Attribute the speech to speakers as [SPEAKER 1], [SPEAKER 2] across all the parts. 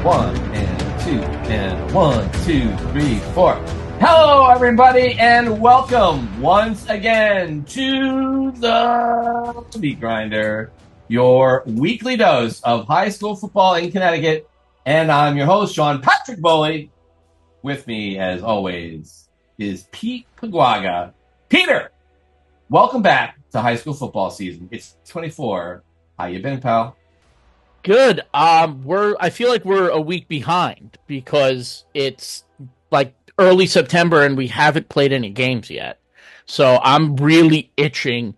[SPEAKER 1] One and two and 1, 2, 3, 4. Hello, everybody, and welcome once again to the Meat Grinder, your weekly dose of high school football in Connecticut. And I'm your host, Sean Patrick Bowley. With me, as always, is Pete Paguaga. Peter, welcome back to high school football season. It's 24. How you been, pal?
[SPEAKER 2] Good. I feel like we're a week behind because it's like early September and we haven't played any games yet. So I'm really itching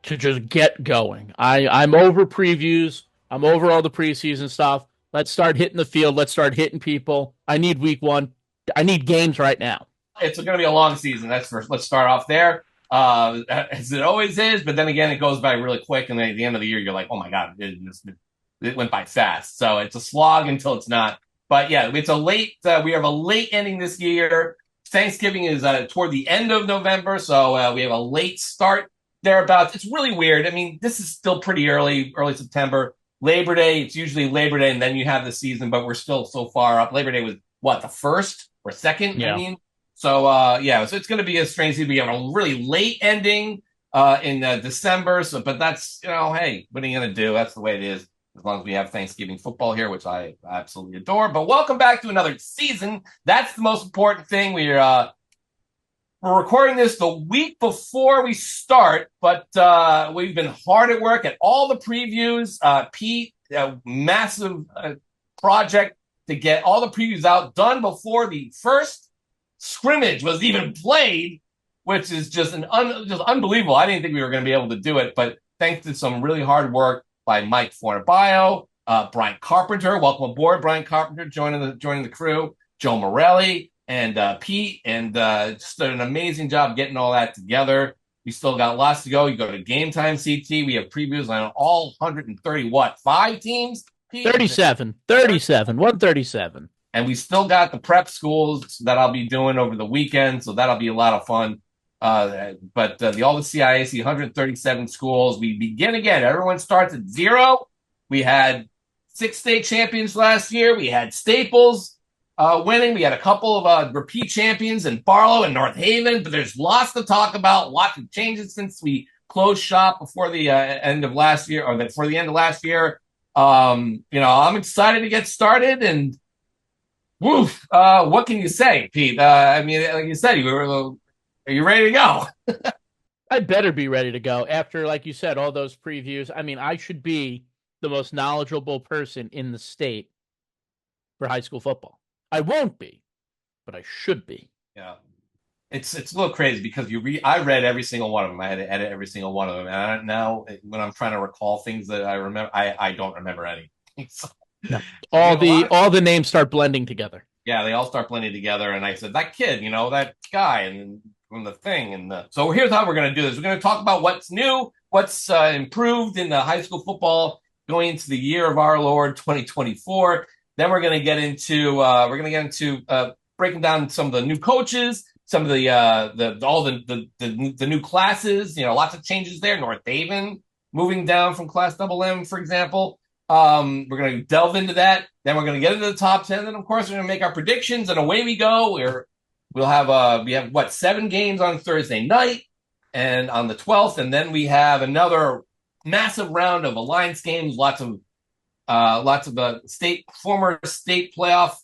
[SPEAKER 2] to just get going. I'm over previews. I'm over all the preseason stuff. Let's start hitting the field. Let's start hitting people. I need week one. I need games right now.
[SPEAKER 1] It's going to be a long season. That's first. Let's start off there. As it always is, but then again, it goes by really quick. And then at the end of the year, you're like, oh my God, it went by fast. So it's a slog until it's not. But yeah, it's a late, we have a late ending this year. Thanksgiving is toward the end of November. So we have a late start thereabouts. It's really weird. I mean, this is still pretty early September. Labor Day, it's usually Labor Day, and then you have the season, but we're still so far up. Labor Day was what, the first or second?
[SPEAKER 2] Yeah.
[SPEAKER 1] I mean, so so it's going to be a strange season. We have a really late ending in December. So, but that's, hey, what are you going to do? That's the way it is. As long as we have Thanksgiving football here, which I absolutely adore. But welcome back to another season. That's the most important thing. We're recording this the week before we start, but we've been hard at work at all the previews. Pete, a massive project to get all the previews out, done before the first scrimmage was even played, which is just just unbelievable. I didn't think we were going to be able to do it, but thanks to some really hard work by Mike Fornabio, Brian Carpenter. Welcome aboard, Brian Carpenter, joining the crew. Joe Morelli and Pete, and just an amazing job getting all that together. We still got lots to go. You go to GameTimeCT. We have previews on all 5 teams? Pete?
[SPEAKER 2] 37, 137.
[SPEAKER 1] And we still got the prep schools that I'll be doing over the weekend, so that'll be a lot of fun. But all the CIAC, 137 schools. We begin again. Everyone starts at 0. We had 6 state champions last year. We had Staples winning. We had a couple of repeat champions in Barlow and North Haven. But there's lots to talk about. Lots of changes since we closed shop before the end of last year, or before the end of last year. I'm excited to get started, and woof. What can you say, Pete? I mean, like you said, are you ready to go?
[SPEAKER 2] I better be ready to go after, like you said, all those previews. I mean, I should be the most knowledgeable person in the state for high school football. I won't be, but I should be.
[SPEAKER 1] Yeah. It's a little crazy because I read every single one of them. I had to edit every single one of them. And now when I'm trying to recall things that I remember, I don't remember any. So,
[SPEAKER 2] no. All the names start blending together.
[SPEAKER 1] Yeah, they all start blending together. And I said, that kid, that guy, and from the thing. And so here's how we're going to do this. We're going to talk about what's new, what's improved in the high school football going into the year of our Lord 2024. Then we're going to get into breaking down some of the new coaches, some of the new classes. Lots of changes there. North Haven moving down from Class MM, for example. We're going to delve into that. Then we're going to get into the top 10. Then, of course, we're going to make our predictions, and away we go. We have 7 games on Thursday night and on the 12th, and then we have another massive round of alliance games. Lots of former state playoff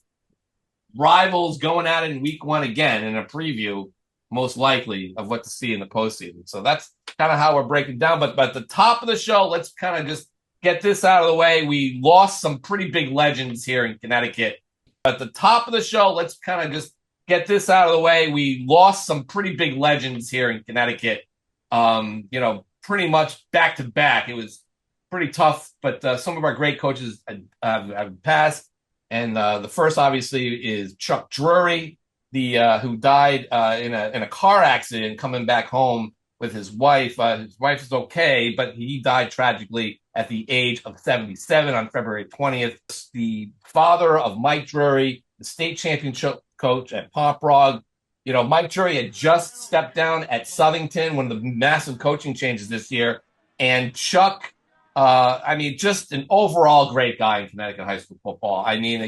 [SPEAKER 1] rivals going at it in week 1 again in a preview, most likely, of what to see in the postseason. So that's kind of how we're breaking down. But at the top of the show, let's kind of just get this out of the way. We lost some pretty big legends here in Connecticut. At the top of the show, let's kind of just get this out of the way. We lost some pretty big legends here in Connecticut. Pretty much back to back. It was pretty tough, but some of our great coaches have passed. And the first, obviously, is Chuck Drury, who died in a car accident coming back home with his wife. His wife is okay, but he died tragically at the age of 77 on February 20th. The father of Mike Drury, the state championship coach at Pomperaug. Mike Drury had just stepped down at Southington, one of the massive coaching changes this year. And Chuck I mean, just an overall great guy in Connecticut high school football. I mean,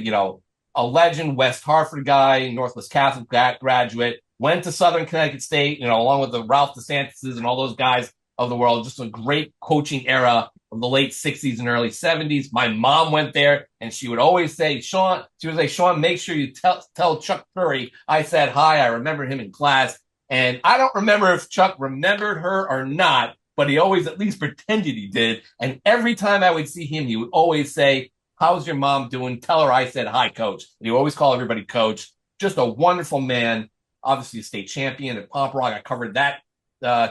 [SPEAKER 1] a legend, West Hartford guy, Northwest Catholic graduate, went to Southern Connecticut State, along with the Ralph DeSantis's and all those guys of the world. Just a great coaching era of the late 60s and early 70s. My mom went there, and she would always say, Sean, make sure you tell Chuck Drury I said hi. I remember him in class. And I don't remember if Chuck remembered her or not, but he always at least pretended he did. And every time I would see him, he would always say, "How's your mom doing? Tell her I said hi, coach." And he would always call everybody coach. Just a wonderful man. Obviously, a state champion at Pomperaug. I covered that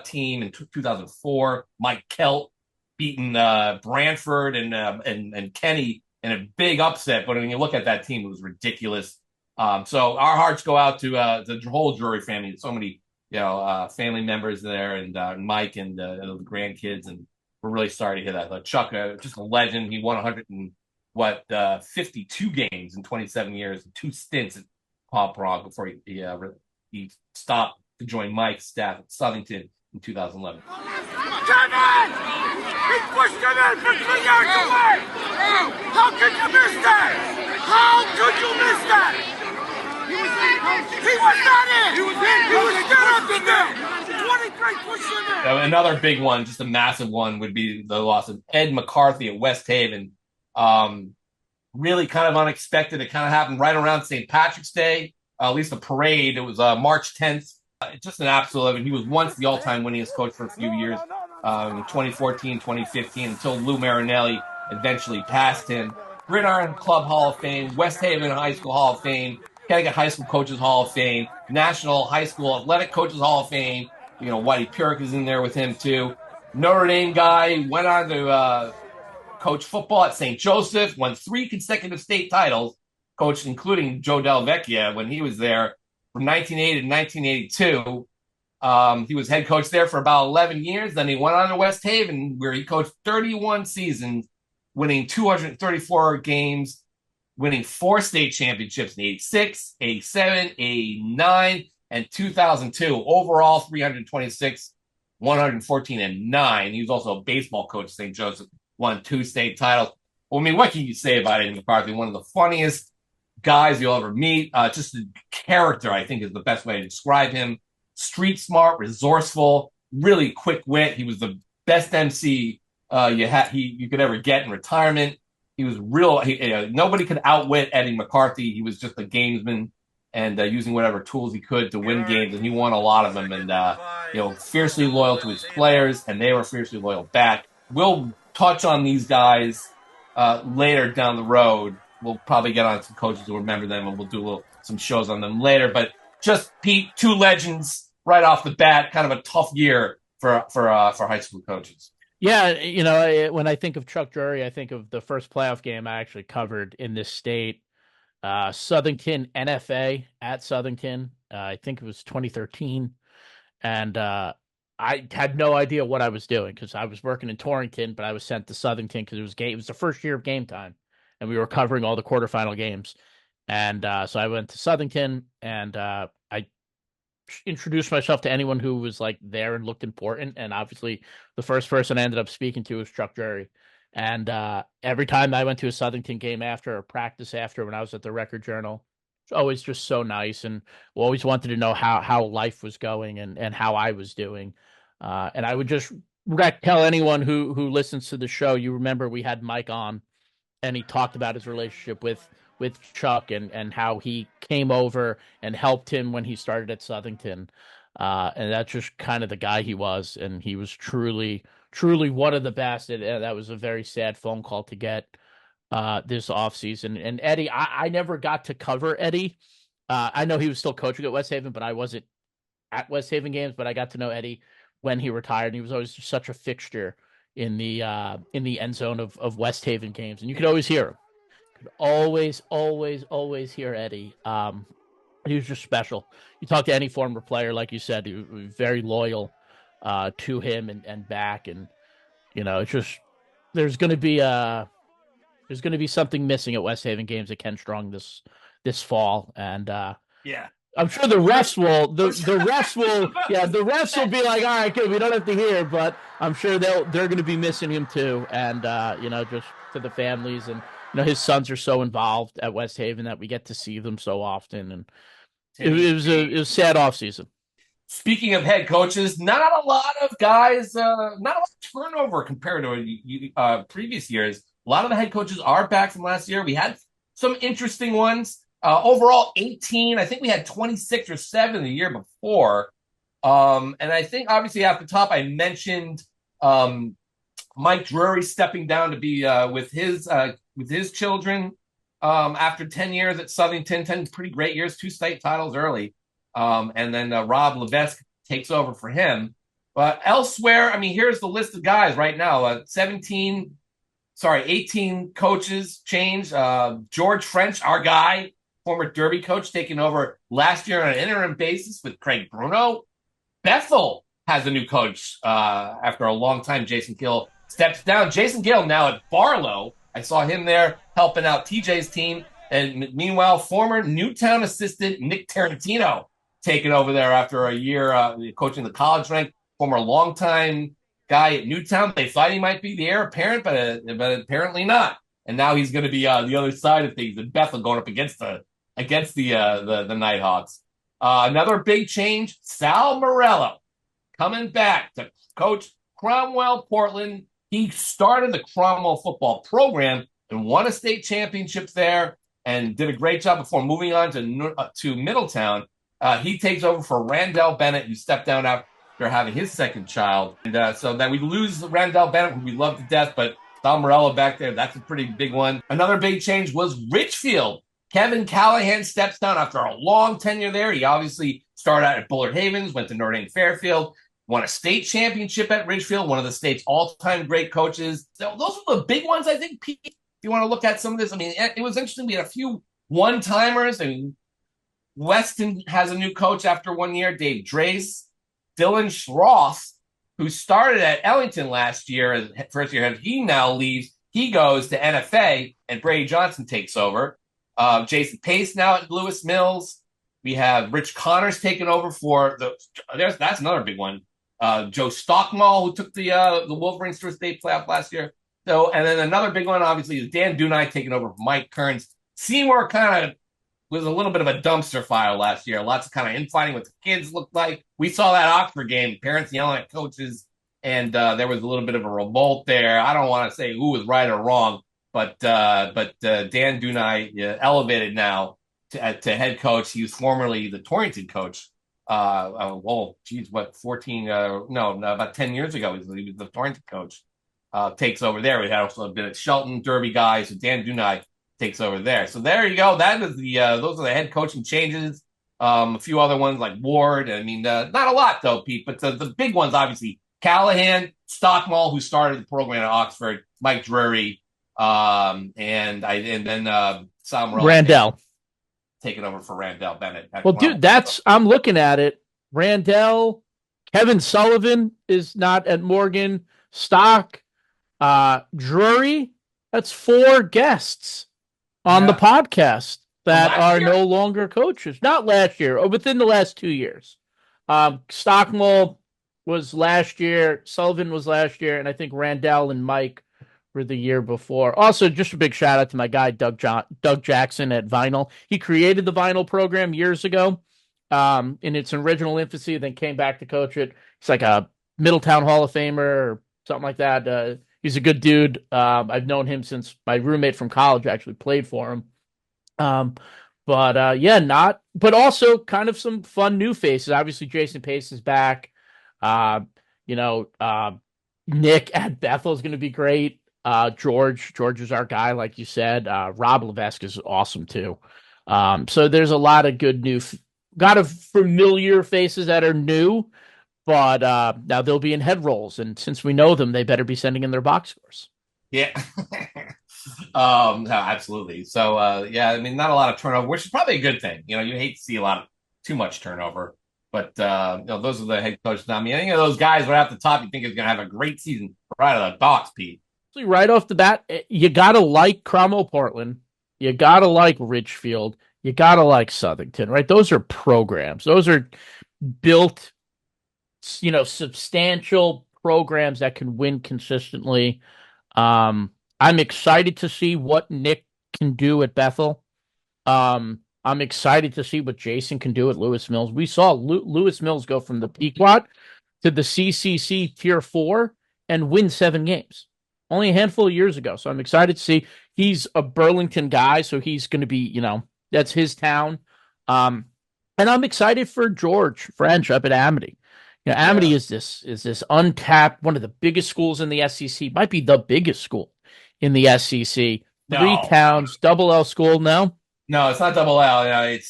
[SPEAKER 1] team in 2004. Mike Kelt beating Brantford and Kenny in a big upset. But when you look at that team, it was ridiculous. So our hearts go out to the whole Drury family. So many family members there, and Mike and the grandkids, and we're really sorry to hear that. Chuck, just a legend. He won 52 games in 27 years, and 2 stints at Pomperaug before he stopped to join Mike's staff at Southington in 2011.
[SPEAKER 3] Kevin! He pushed him in for 3 yards away! How could you miss that? How could you miss that? He was not in! He was dead on the mill! 23 pushed him in!
[SPEAKER 1] Another big one, just a massive one, would be the loss of Ed McCarthy at West Haven. Really kind of unexpected. It kind of happened right around St. Patrick's Day, at least the parade. It was March 10th. Just an absolute, he was once the all-time winningest coach for a few years, 2014, 2015, until Lou Marinelli eventually passed him. Gridiron Club Hall of Fame, West Haven High School Hall of Fame, Connecticut High School Coaches Hall of Fame, National High School Athletic Coaches Hall of Fame. Whitey Purick is in there with him too. Notre Dame guy, went on to coach football at St. Joseph, won 3 consecutive state titles, coached including Joe Del Vecchia when he was there from 1980 to 1982. He was head coach there for about 11 years. Then he went on to West Haven, where he coached 31 seasons, winning 234 games, winning 4 state championships in 86, 87, 89, and 2002. Overall, 326, 114, and 9. He was also a baseball coach at St. Joseph, won 2 state titles. Well, I mean, what can you say about Eddie McCarthy? One of the funniest guys you'll ever meet. Just a character, I think, is the best way to describe him. Street smart, resourceful, really quick wit. He was the best MC you could ever get in retirement. He was real. Nobody could outwit Eddie McCarthy. He was just a gamesman and using whatever tools he could to win games, and he won a lot of them. And fiercely loyal to his players, and they were fiercely loyal back. We'll touch on these guys later down the road. We'll probably get on some coaches who remember them, and we'll do some shows on them later. But just Pete, 2 legends right off the bat. Kind of a tough year for high school coaches.
[SPEAKER 2] Yeah, when I think of Chuck Drury, I think of the first playoff game I actually covered in this state, Southington NFA at Southington. I think it was 2013, and I had no idea what I was doing because I was working in Torrington, but I was sent to Southington because it was the first year of Game Time, and we were covering all the quarterfinal games. And so I went to Southington, and I introduced myself to anyone who was like there and looked important. And obviously the first person I ended up speaking to was Chuck Drury. And every time I went to a Southington game after or practice after when I was at the Record Journal, it's always just so nice. And always wanted to know how life was going and how I was doing. And I would just tell anyone who listens to the show, you remember we had Mike on and he talked about his relationship with Chuck and how he came over and helped him when he started at Southington. And that's just kind of the guy he was. And he was truly one of the best. And that was a very sad phone call to get this offseason. And Eddie, I never got to cover Eddie. I know he was still coaching at West Haven, but I wasn't at West Haven games, but I got to know Eddie when he retired. He was always just such a fixture in the end zone of West Haven games. And you could always hear him. Always hear Eddie. He was just special. You talk to any former player, like you said, he was very loyal to him and back. And it's just there's going to be something missing at West Haven games at Ken Strong this fall. And
[SPEAKER 1] yeah,
[SPEAKER 2] I'm sure the refs will. The refs will. Yeah, the refs will be like, all right, good. We don't have to hear, but I'm sure they're going to be missing him too. And just to the families, and his sons are so involved at West Haven that we get to see them so often. And it was a sad offseason.
[SPEAKER 1] Speaking of head coaches, not a lot of guys, not a lot of turnover compared to previous years. A lot of the head coaches are back from last year. We had some interesting ones. Overall, 18. I think we had 26 or 7 the year before. And I think, obviously, at the top, I mentioned Mike Drury stepping down to be with his children after 10 years at Southington. 10 pretty great years, 2 state titles early. And then Rob Levesque takes over for him. But elsewhere, I mean, here's the list of guys right now. 18 coaches change. George French, our guy, former Derby coach, taking over last year on an interim basis with Craig Bruno. Bethel has a new coach after a long time. Jason Gill steps down. Jason Gill now at Barlow. I saw him there helping out TJ's team. And meanwhile, former Newtown assistant Nick Tarantino taking over there after a year coaching the college rank. Former longtime guy at Newtown. They thought he might be the heir apparent, but apparently not. And now he's going to be the other side of things. And Bethel going up against the Nighthawks. Another big change: Sal Morello coming back to coach Cromwell Portland. He started the Cromwell football program and won a state championship there, and did a great job before moving on to Middletown. He takes over for Randall Bennett, who stepped down after having his second child. And so that we lose Randall Bennett, who we love to death, but Sal Morello back there, that's a pretty big one. Another big change was Richfield. Kevin Callahan steps down after a long tenure there. He obviously started out at Bullard Havens, went to Notre Dame Fairfield, won a state championship at Richfield, one of the state's all-time great coaches. So those are the big ones, I think, Pete. If you want to look at some of this, I mean, it was interesting. We had a few one-timers. I mean, Weston has a new coach after 1 year, Dave Drace. Dylan Schroth, who started at Ellington last year as first year head, he now leaves. He goes to NFA, and Brady Johnson takes over. Jason Pace now at Lewis Mills. We have Rich Connors taking over for that's another big one. Joe Stockmall, who took the Wolverines to a state playoff last year. So, and then another big one, obviously, is Dan Dunai taking over from Mike Kearns. Seymour kind of was a little bit of a dumpster fire last year. Lots of kind of infighting with the kids looked like. We saw that Oxford game, parents yelling at coaches, and there was a little bit of a revolt there. I don't want to say who was right or wrong, but Dan Dunai elevated now to head coach. He was formerly the Torrington coach. About 10 years ago, he was the Torrington coach. Takes over there. We had also a bit of Shelton Derby guys, so Dan Dunai takes over there. So there you go. That is those are the head coaching changes. A few other ones like Ward. I mean, not a lot though, Pete, but the big ones, obviously, Callahan, Stockmall, who started the program at Oxford, Mike Drury, and then Sam
[SPEAKER 2] Randall
[SPEAKER 1] taking over for Randall Bennett.
[SPEAKER 2] Well, dude, I'm looking at it. Randall, Kevin Sullivan is not at Morgan. Stock, Drury. That's 4 guests on the podcast that are no longer coaches. Not last year, or within the last 2 years. Stockmall was last year, Sullivan was last year, and I think Randall and Mike were the year before. Also, just a big shout out to my guy, Doug Jackson at Vinyl. He created the Vinyl program years ago in its original infancy, then came back to coach it. He's like a Middletown Hall of Famer or something like that. He's a good dude. I've known him since my roommate from college actually played for him. But also kind of some fun new faces. Obviously, Jason Pace is back. Nick at Bethel is going to be great. George is our guy, like you said. Rob Levesque is awesome too. So there's a lot of good got of familiar faces that are new, but now they'll be in head roles, and since we know them, they better be sending in their box scores. Yeah.
[SPEAKER 1] Absolutely. So, I mean, not a lot of turnover, which is probably a good thing. You hate to see too much turnover, but those are the head coaches. I mean, any of those guys right off the top, you think is going to have a great season right out of the box, Pete.
[SPEAKER 2] Right off the bat, you got to like Cromwell Portland. You got to like Richfield. You gotta like Southington, right? Those are programs. Those are built, substantial programs that can win consistently. I'm excited to see what Nick can do at Bethel. I'm excited to see what Jason can do at Lewis Mills. We saw Lewis Mills go from the Pequot to the CCC Tier 4 and win 7 games only a handful of years ago. So I'm excited to see. He's a Burlington guy, so he's going to be, that's his town. And I'm excited for George French up at Amity. Amity is this untapped, one of the biggest schools in the SEC, might be the biggest school in the SEC. Three towns, double L school. No,
[SPEAKER 1] it's not double L. It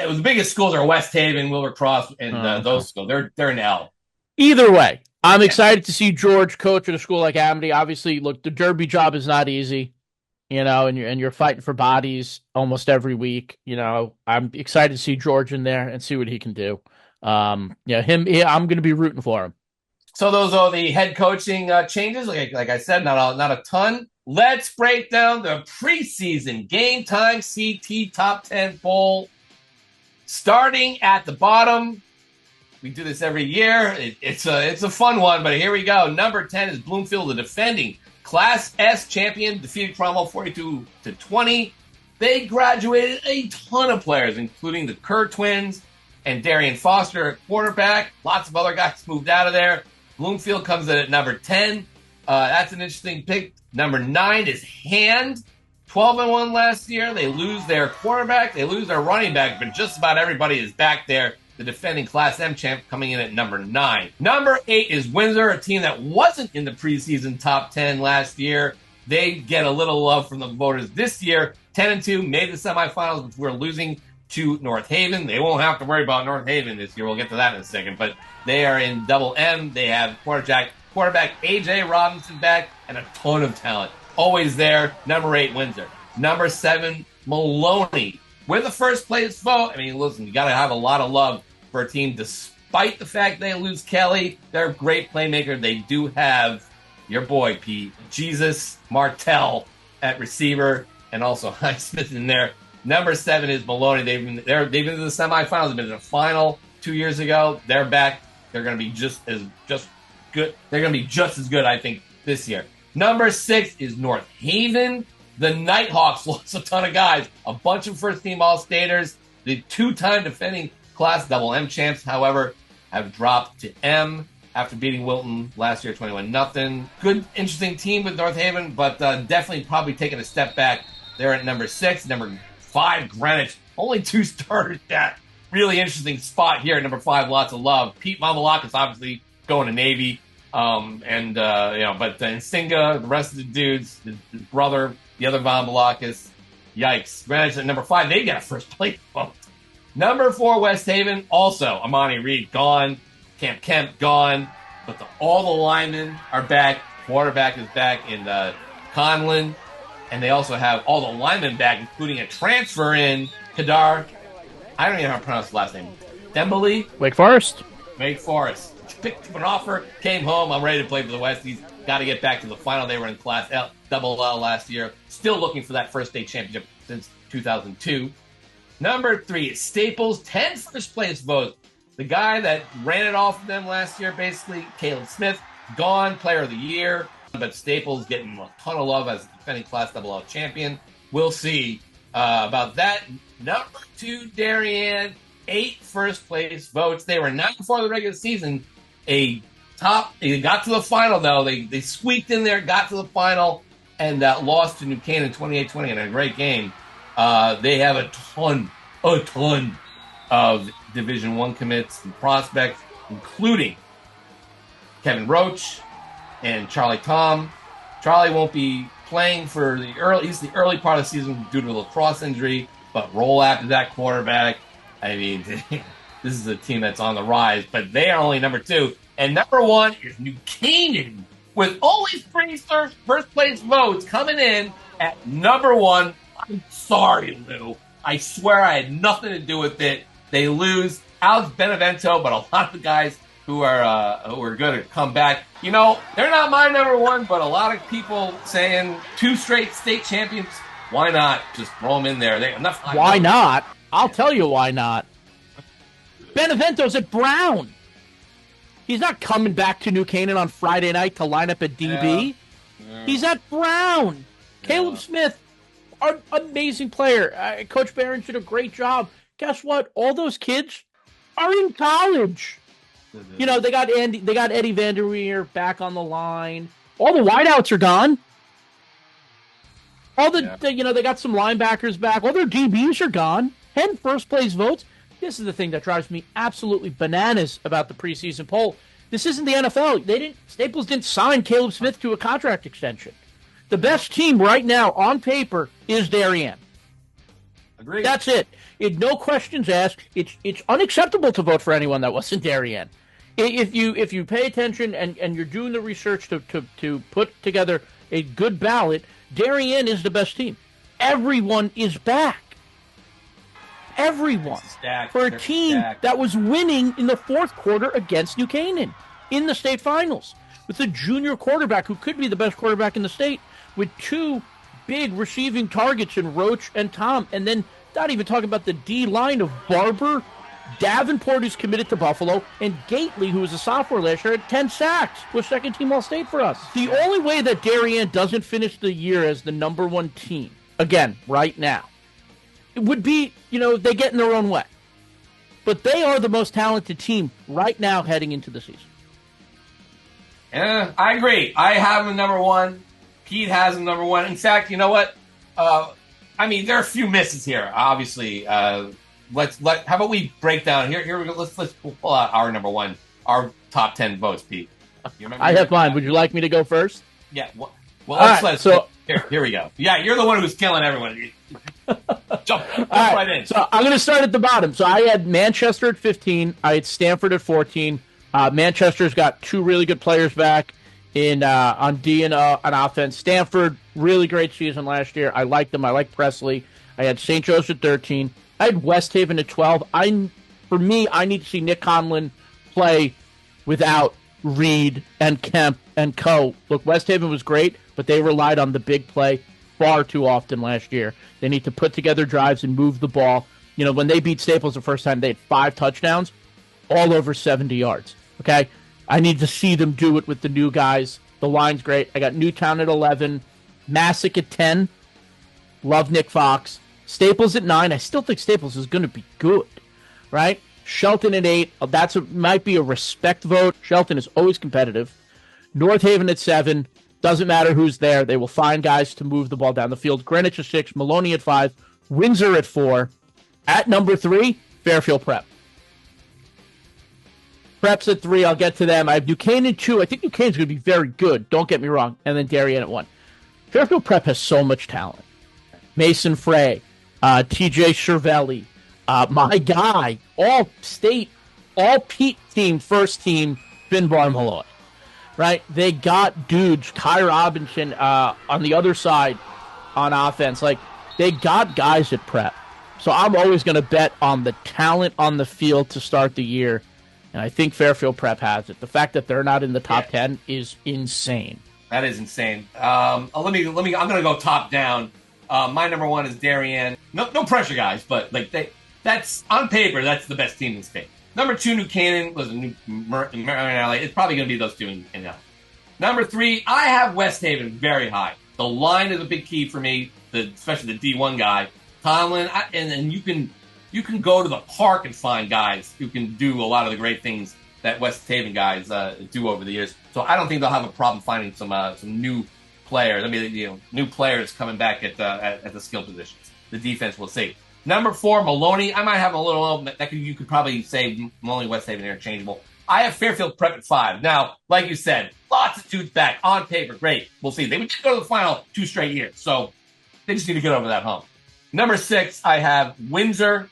[SPEAKER 1] was the biggest schools are West Haven, Wilbur Cross, and those schools. They're an L.
[SPEAKER 2] Either way, I'm excited to see George coach at a school like Amity. Obviously, look, the Derby job is not easy, and you're fighting for bodies almost every week. I'm excited to see George in there and see what he can do. I'm going to be rooting for him.
[SPEAKER 1] So those are the head coaching changes. Like I said, not a ton. Let's break down the preseason GameTimeCT Top 10 poll. Starting at the bottom, we do this every year. It's a fun one, but here we go. Number 10 is Bloomfield, the defending Class S champion, defeated Cromwell 42-20. They graduated a ton of players, including the Kerr twins and Darian Foster at quarterback. Lots of other guys moved out of there. Bloomfield comes in at number 10. That's an interesting pick. Number 9 is Hand. 12-1 last year. They lose their quarterback. They lose their running back, but just about everybody is back there. The defending Class M champ coming in at number 9. Number 8 is Windsor, a team that wasn't in the preseason top 10 last year. They get a little love from the voters this year. 10-2, made the semifinals, which we're losing to North Haven. They won't have to worry about North Haven this year. We'll get to that in a second. But they are in double M. They have quarterback A.J. Robinson back and a ton of talent. Always there. Number 8, Windsor. Number 7, Maloney. We're the first place vote. I mean, listen, you got to have a lot of love for a team despite the fact they lose Kelly. They're a great playmaker. They do have your boy, Pete, Jesus Martell at receiver, and also Highsmith in there. Number 7 is Maloney. They've been to the semifinals. They've been to the final 2 years ago. They're back. They're going to be just good. They're going to be just as good, I think, this year. Number 6 is North Haven. The Nighthawks lost a ton of guys. A bunch of first-team All-Staters. The 2-time defending Class Double M champs, however, have dropped to M after beating Wilton last year 21-0. Good, interesting team with North Haven, but definitely probably taking a step back. They're at number 6. Number 5, Greenwich. Only 2 starters. That really interesting spot here at number 5. Lots of love. Pete Mamalakis obviously going to Navy. But Nsinga, the rest of the dudes, his brother, the other Von Malakis. Yikes. Greenwich at number 5. They got a first place vote. Number 4, West Haven. Also, Amani Reed gone. Camp Kemp gone. But all the linemen are back. Quarterback is back in Conlon. And they also have all the linemen back, including a transfer in Kadar. I don't even know how to pronounce his last name. Dembele?
[SPEAKER 2] Wake Forest.
[SPEAKER 1] Picked up an offer, came home. I'm ready to play for the Westies. Got to get back to the final. They were in Class L, Double L last year. Still looking for that first state championship since 2002. Number 3 is Staples. 10 first place votes. The guy that ran it off of them last year, basically, Caleb Smith, gone, player of the year. But Staples getting a ton of love as defending Class Double L champion. We'll see about that. Number 2, Darien. 8 first place votes. They were 9 before the regular season. They got to the final, though. They squeaked in there, got to the final, and lost to New Canaan 28-20 in a great game. They have a ton of Division I commits and prospects, including Kevin Roach and Charlie Tom. Charlie won't be playing for the early part of the season due to a lacrosse injury, but roll after that quarterback. I mean, this is a team that's on the rise, but they are only number 2. And number 1 is New Canaan, with only 3 first place votes coming in at number 1. I'm sorry, Lou. I swear I had nothing to do with it. They lose Alex Benevento, but a lot of the guys who are going to come back. They're not my number 1, but a lot of people saying 2 straight state champions Why not just throw him in there?
[SPEAKER 2] Why not? I'll tell you why not. Benevento's at Brown. He's not coming back to New Canaan on Friday night to line up at DB. Yeah. He's at Brown. Yeah. Caleb Smith, an amazing player. Coach Barron did a great job. Guess what? All those kids are in college. Mm-hmm. You know, they got Eddie Vanderweer back on the line. All the wideouts are gone. All they got some linebackers back. All their DBs are gone. 10 first place votes. This is the thing that drives me absolutely bananas about the preseason poll. This isn't the NFL. Staples didn't sign Caleb Smith to a contract extension. The best team right now on paper is Darien.
[SPEAKER 1] Agreed.
[SPEAKER 2] That's it. No questions asked. It's unacceptable to vote for anyone that wasn't Darien. If you pay attention and you're doing the research to put together a good ballot, Darien is the best team. Everyone is back. Everyone. For a team that was winning in the fourth quarter against New Canaan in the state finals with a junior quarterback who could be the best quarterback in the state with two big receiving targets in Roach and Tom. And then not even talking about the D line of Barber, Davenport, who's committed to Buffalo, and Gately, who was a sophomore last year, had 10 sacks, was second-team All-State for us. The only way that Darien doesn't finish the year as the number one team, again, right now, it would be, they get in their own way. But they are the most talented team right now heading into the season.
[SPEAKER 1] Yeah, I agree. I have them number one. Pete has them number one. In fact, you know what? There are a few misses here, obviously. How about we break down here we go. Let's pull out our number one, our top 10 votes, Pete.
[SPEAKER 2] I have mine. Would you like me to go first?
[SPEAKER 1] Yeah. Here we go. Yeah, you're the one who's killing everyone. Jump right in.
[SPEAKER 2] So I'm going to start at the bottom. So I had Manchester at 15. I had Stanford at 14. Manchester's got two really good players back on D and on offense. Stanford, really great season last year. I liked them. I liked Presley. I had St. Joe's at 13. I had West Haven at 12. For me, I need to see Nick Conlon play without Reed and Kemp and co. Look, West Haven was great, but they relied on the big play far too often last year. They need to put together drives and move the ball. When they beat Staples the first time, they had 5 touchdowns, all over 70 yards. Okay? I need to see them do it with the new guys. The line's great. I got Newtown at 11, Massac at 10. Love Nick Fox. Staples at 9. I still think Staples is going to be good, right? Shelton at 8. Might be a respect vote. Shelton is always competitive. North Haven at 7. Doesn't matter who's there. They will find guys to move the ball down the field. Greenwich at 6. Maloney at 5. Windsor at 4. At number 3, Fairfield Prep. Prep's at 3. I'll get to them. I have New Canaan at 2. I think New Canaan's going to be very good. Don't get me wrong. And then Darien at 1. Fairfield Prep has so much talent. Mason Frey. TJ Cervelli, my guy, all state, all Pete team, first team, Finbar Malloy, right? They got dudes, Kai Robinson on the other side on offense. Like, they got guys at Prep. So I'm always going to bet on the talent on the field to start the year, and I think Fairfield Prep has it. The fact that they're not in the top 10 is insane.
[SPEAKER 1] That is insane. I'm going to go top down. My number 1 is Darien. No pressure, guys, but that's on paper. That's the best team in the state. Number 2, New Canaan was Marion Alley. It's probably going to be those two in LA. Number 3, I have West Haven very high. The line is a big key for me, especially the D1 guy, Tomlin. And then you can go to the park and find guys who can do a lot of the great things that West Haven guys do over the years. So I don't think they'll have a problem finding some new players. New players coming back at the skill positions. The defense, we'll see. Number 4, Maloney. I might have a little. You could probably say Maloney, West Haven, interchangeable. I have Fairfield Prep at 5. Now, like you said, lots of dudes back on paper. Great. We'll see. They would just go to the final 2 straight years, so they just need to get over that hump. Number 6, I have Windsor,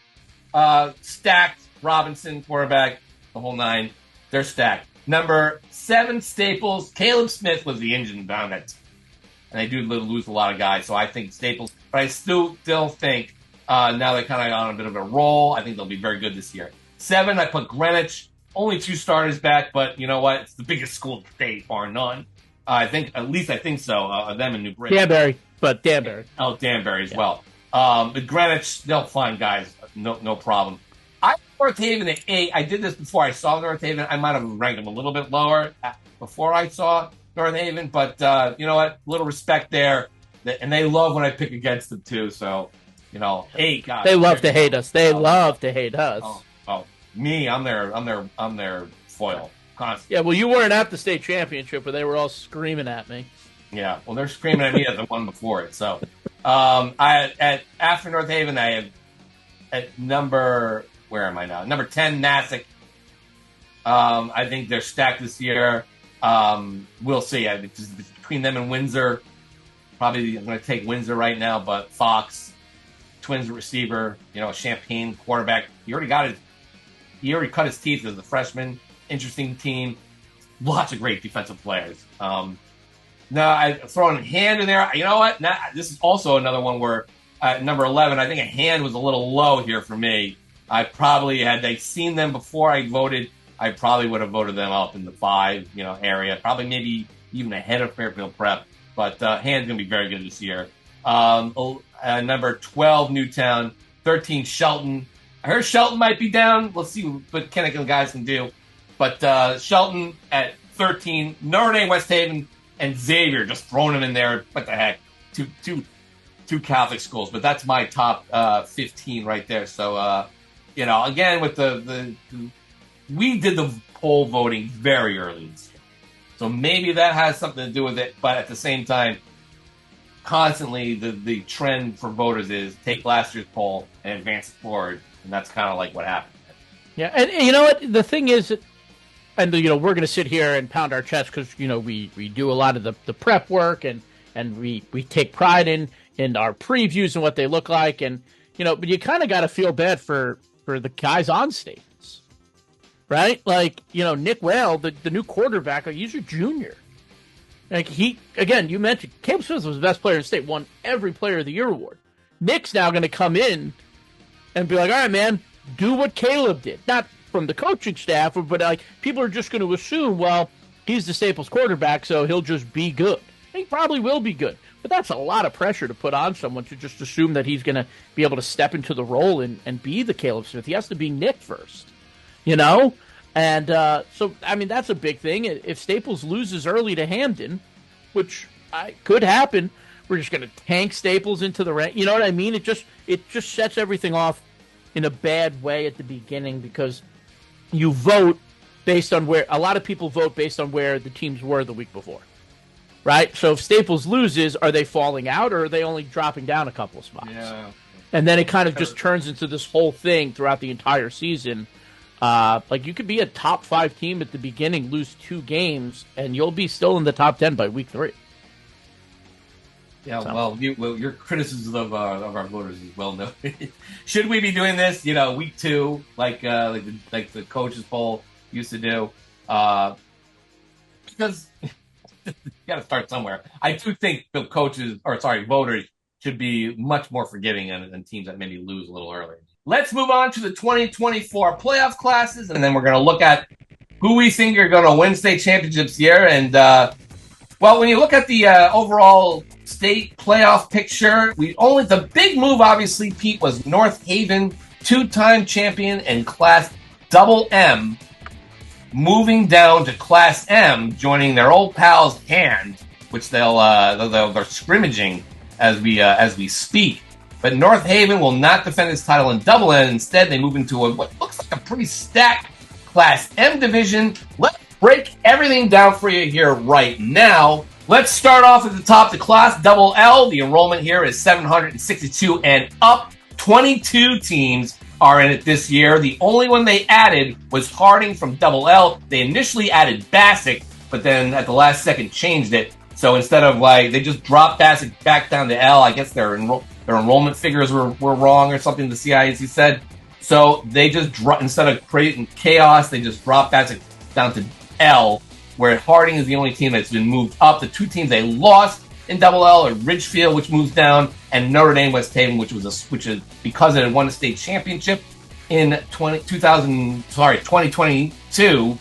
[SPEAKER 1] stacked. Robinson, quarterback, the whole 9. They're stacked. Number 7, Staples. Caleb Smith was the engine behind that team. And they do lose a lot of guys, so I think Staples. But I still think now they're kind of on a bit of a roll. I think they'll be very good this year. 7, I put Greenwich. Only 2 starters back, but you know what? It's the biggest school in the state, bar none. I think so. Them and New Britain.
[SPEAKER 2] Canterbury. but Danbury.
[SPEAKER 1] Oh, Danbury as well. But Greenwich, they'll find guys, no problem. North Haven at 8. I did this before I saw North Haven. I might have ranked them a little bit lower before I saw North Haven, but you know what? Little respect there, and they love when I pick against them too. So, 8 guys.
[SPEAKER 2] They love to hate us. They love to hate us.
[SPEAKER 1] Me, I'm their foil. Constantly.
[SPEAKER 2] Yeah, well, you weren't at the state championship, but they were all screaming at me.
[SPEAKER 1] Yeah, well, they're screaming at me as the one before it. So, after North Haven, I have at number. Where am I now? Number 10, Nassau. I think they're stacked this year. We'll see. It's between them and Windsor. Probably I'm going to take Windsor right now, but Fox, Twins receiver, Champagne quarterback. He already cut his teeth as a freshman. Interesting team. Lots of great defensive players. No, I throw a Hand in there. You know what? This is also another one where number 11, I think a Hand was a little low here for me. I probably, had they seen them before I voted, I probably would have voted them up in the 5, area. Probably maybe even ahead of Fairfield Prep. But Hand's going to be very good this year. Number 12, Newtown. 13, Shelton. I heard Shelton might be down. Let's see what Connecticut guys can do. But Shelton at 13. Notre Dame, West Haven, and Xavier, just throwing them in there. What the heck? Two Catholic schools. But that's my top 15 right there. So, again, with we did the poll voting very early this year. So maybe that has something to do with it. But at the same time, constantly the trend for voters is take last year's poll and advance it forward. And that's kind of like what happened.
[SPEAKER 2] Yeah. And you know what? The thing is, and we're going to sit here and pound our chest because, we do a lot of the prep work and we take pride in our previews and what they look like. And, but you kind of got to feel bad for the guys on Staples, right? Like, Nick Whale, the new quarterback, he's a junior. Like you mentioned, Caleb Smith was the best player in the state, won every Player of the Year award. Nick's now going to come in and be like, all right, man, do what Caleb did. Not from the coaching staff, but people are just going to assume, well, he's the Staples quarterback, so he'll just be good. He probably will be good. But that's a lot of pressure to put on someone to just assume that he's going to be able to step into the role and be the Caleb Smith. He has to be Nick first, And so, that's a big thing. If Staples loses early to Hamden, which could happen, we're just going to tank Staples into the rank. You know what I mean? It just sets everything off in a bad way at the beginning because you vote based on where – a lot of people vote based on where the teams were the week before. Right? So if Staples loses, are they falling out or are they only dropping down a couple of spots?
[SPEAKER 1] Yeah.
[SPEAKER 2] And then it kind of just turns into this whole thing throughout the entire season. You could be a top 5 team at the beginning, lose 2 games, and you'll be still in the top 10 by week 3.
[SPEAKER 1] Yeah, so. Your criticism of our voters is well noted. Should we be doing this, week 2, like the coaches poll used to do? Because you got to start somewhere. I do think the voters should be much more forgiving than teams that maybe lose a little early. Let's move on to the 2024 playoff classes, and then we're going to look at who we think are going to win state championships here. And, when you look at the overall state playoff picture, the big move, obviously, Pete, was North Haven, 2-time champion in Class M, moving down to Class M, joining their old pals Hand, which they're scrimmaging as we speak. But North Haven will not defend its title in Double N. Instead, they move into what looks like a pretty stacked Class M division. Let's break everything down for you here right now. Let's start off at the top. The Class Double L, the enrollment here is 762 and up. 22 teams are in it this year. The only one they added was Harding from Double L. They initially added Bassick, but then at the last second changed it. So instead of they just dropped Bassick back down to L. I guess their enrollment figures were wrong or something, the CIAC said. So they just instead of creating chaos, they just dropped Bassick down to L, where Harding is the only team that's been moved up. The 2 teams they lost in Double L are Ridgefield, which moves down, and Notre Dame West Haven, which is because it had won a state championship in 2022.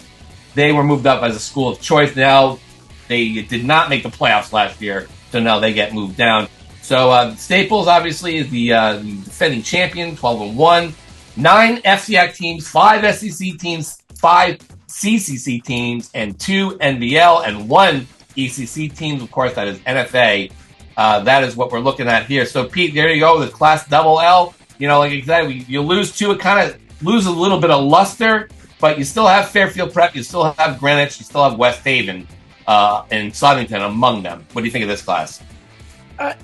[SPEAKER 1] They were moved up as a school of choice. Now they did not make the playoffs last year, so now they get moved down. So Staples obviously is the defending champion, 12-1. 9 FCIAC teams, 5 SEC teams, 5 CCC teams, and 2 NBL and 1 ECC teams. Of course, that is NFA. That is what we're looking at here. So, Pete, there you go with Class Double L. You know, like exactly, you lose 2, it kind of loses a little bit of luster, but you still have Fairfield Prep, you still have Greenwich, you still have West Haven and Southington among them. What do you think of this class?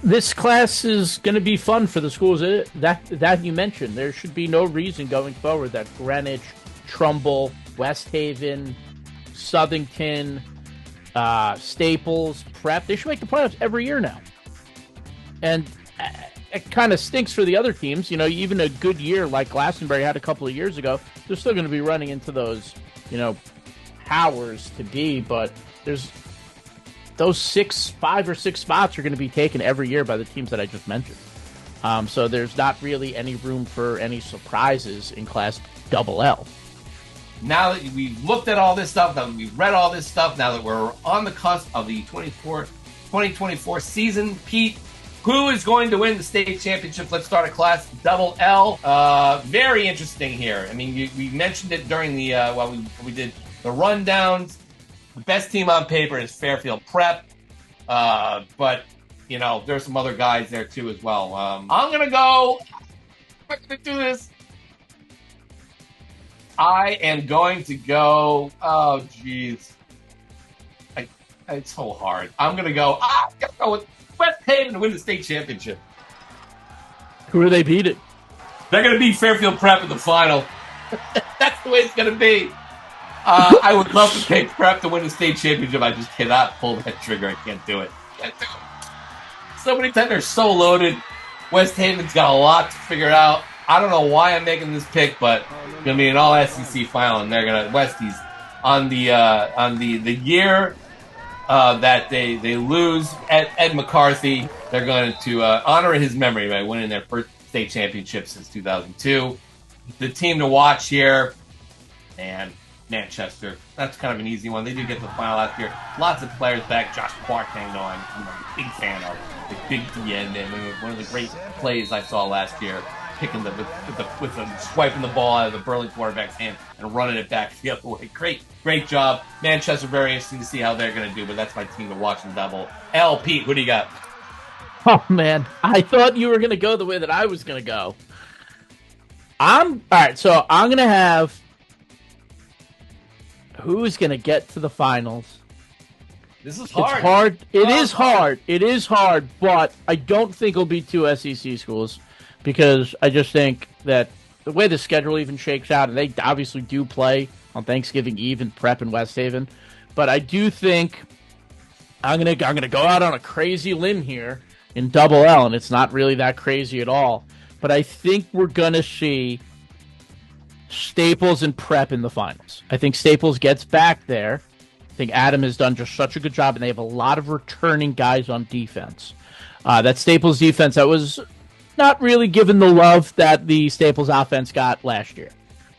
[SPEAKER 2] This class is going to be fun for the schools that you mentioned. There should be no reason going forward that Greenwich, Trumbull, West Haven, Southington, Staples, Prep, they should make the playoffs every year now. And it kind of stinks for the other teams. You know, even a good year like Glastonbury had a couple of years ago, they're still going to be running into those, you know, powers to be, but there's those 5 or 6 spots are going to be taken every year by the teams that I just mentioned. So there's not really any room for any surprises in Class Double L.
[SPEAKER 1] Now that we've looked at all this stuff, that we've read all this stuff, now that we're on the cusp of the 2024 season, Pete, who is going to win the state championship? Let's start at Class Double L. Very interesting here. I mean, we mentioned it during the while we did the rundowns. The best team on paper is Fairfield Prep, but you know there's some other guys there too as well. I'm gonna do this. I am going to go. Oh, geez, it's so hard. I'm gonna go. I'm gonna go with West Haven to win the state championship.
[SPEAKER 2] Who are they beating?
[SPEAKER 1] They're gonna beat Fairfield Prep in the final. That's the way it's gonna be. I would love to pick Prep to win the state championship. I just cannot pull that trigger. I can't do it. So many times they're so loaded. West Haven's got a lot to figure out. I don't know why I'm making this pick, but it's gonna be an all SEC final, and they're gonna Westies on the year that they lose Ed McCarthy. They're going to honor his memory by winning their first state championship since 2002. The team to watch here, and Manchester. That's kind of an easy one. They did get to the final last year. Lots of players back. Josh Quartang, I'm a big fan of. The big DN, and one of the great plays I saw last year, picking with swiping the ball out of the Burlington quarterback's hand and running it back the other way. Great job. Manchester, very interesting to see how they're going to do, but that's my team to watch in Double L. Pete, who do you got?
[SPEAKER 2] Oh, man. I thought you were going to go the way that I was going to go. All right, so I'm going to have who's going to get to the finals.
[SPEAKER 1] This is hard.
[SPEAKER 2] It's hard. It is hard, but I don't think it'll be 2 SEC schools because I just think that the way the schedule even shakes out, and they obviously do play on Thanksgiving Eve in Prep and West Haven, but I do think I'm gonna go out on a crazy limb here in Double L, and it's not really that crazy at all. But I think we're gonna see Staples and Prep in the finals. I think Staples gets back there. I think Adam has done just such a good job, and they have a lot of returning guys on defense. That Staples defense that was not really given the love that the Staples offense got last year.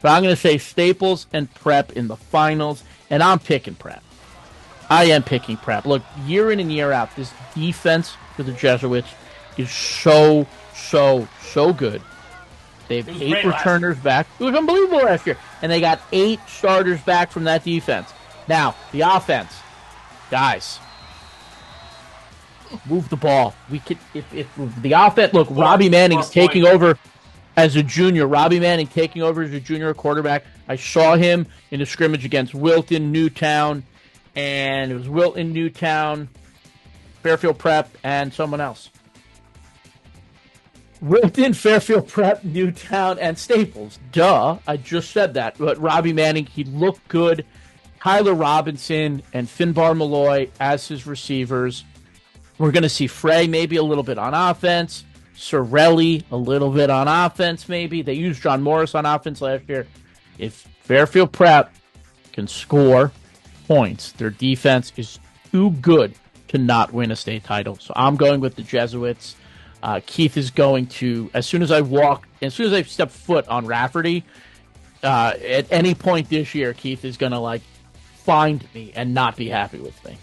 [SPEAKER 2] But I'm going to say Staples and Prep in the finals, and I'm picking Prep. I am picking Prep. Look, year in and year out, this defense for the Jesuits is so good. They have 8 returners back. It was unbelievable last year. And they got 8 starters back from that defense. Now, the offense. Guys, move the ball. We could, if the offense, look, Robbie Manning's taking over as a junior. Robbie Manning taking over as a junior quarterback. I saw him in a scrimmage against Wilton, Newtown, and it was Wilton, Newtown, Fairfield Prep, and someone else. Wilton, Fairfield Prep, Newtown, and Staples. Duh, I just said that. But Robbie Manning, he looked good. Tyler Robinson and Finbar Malloy as his receivers. We're going to see Frey maybe a little bit on offense. Sorelli a little bit on offense maybe. They used John Morris on offense last year. If Fairfield Prep can score points, their defense is too good to not win a state title. So I'm going with the Jesuits. Keith is going to, as soon as I step foot on Rafferty, at any point this year, Keith is going to find me and not be happy with me.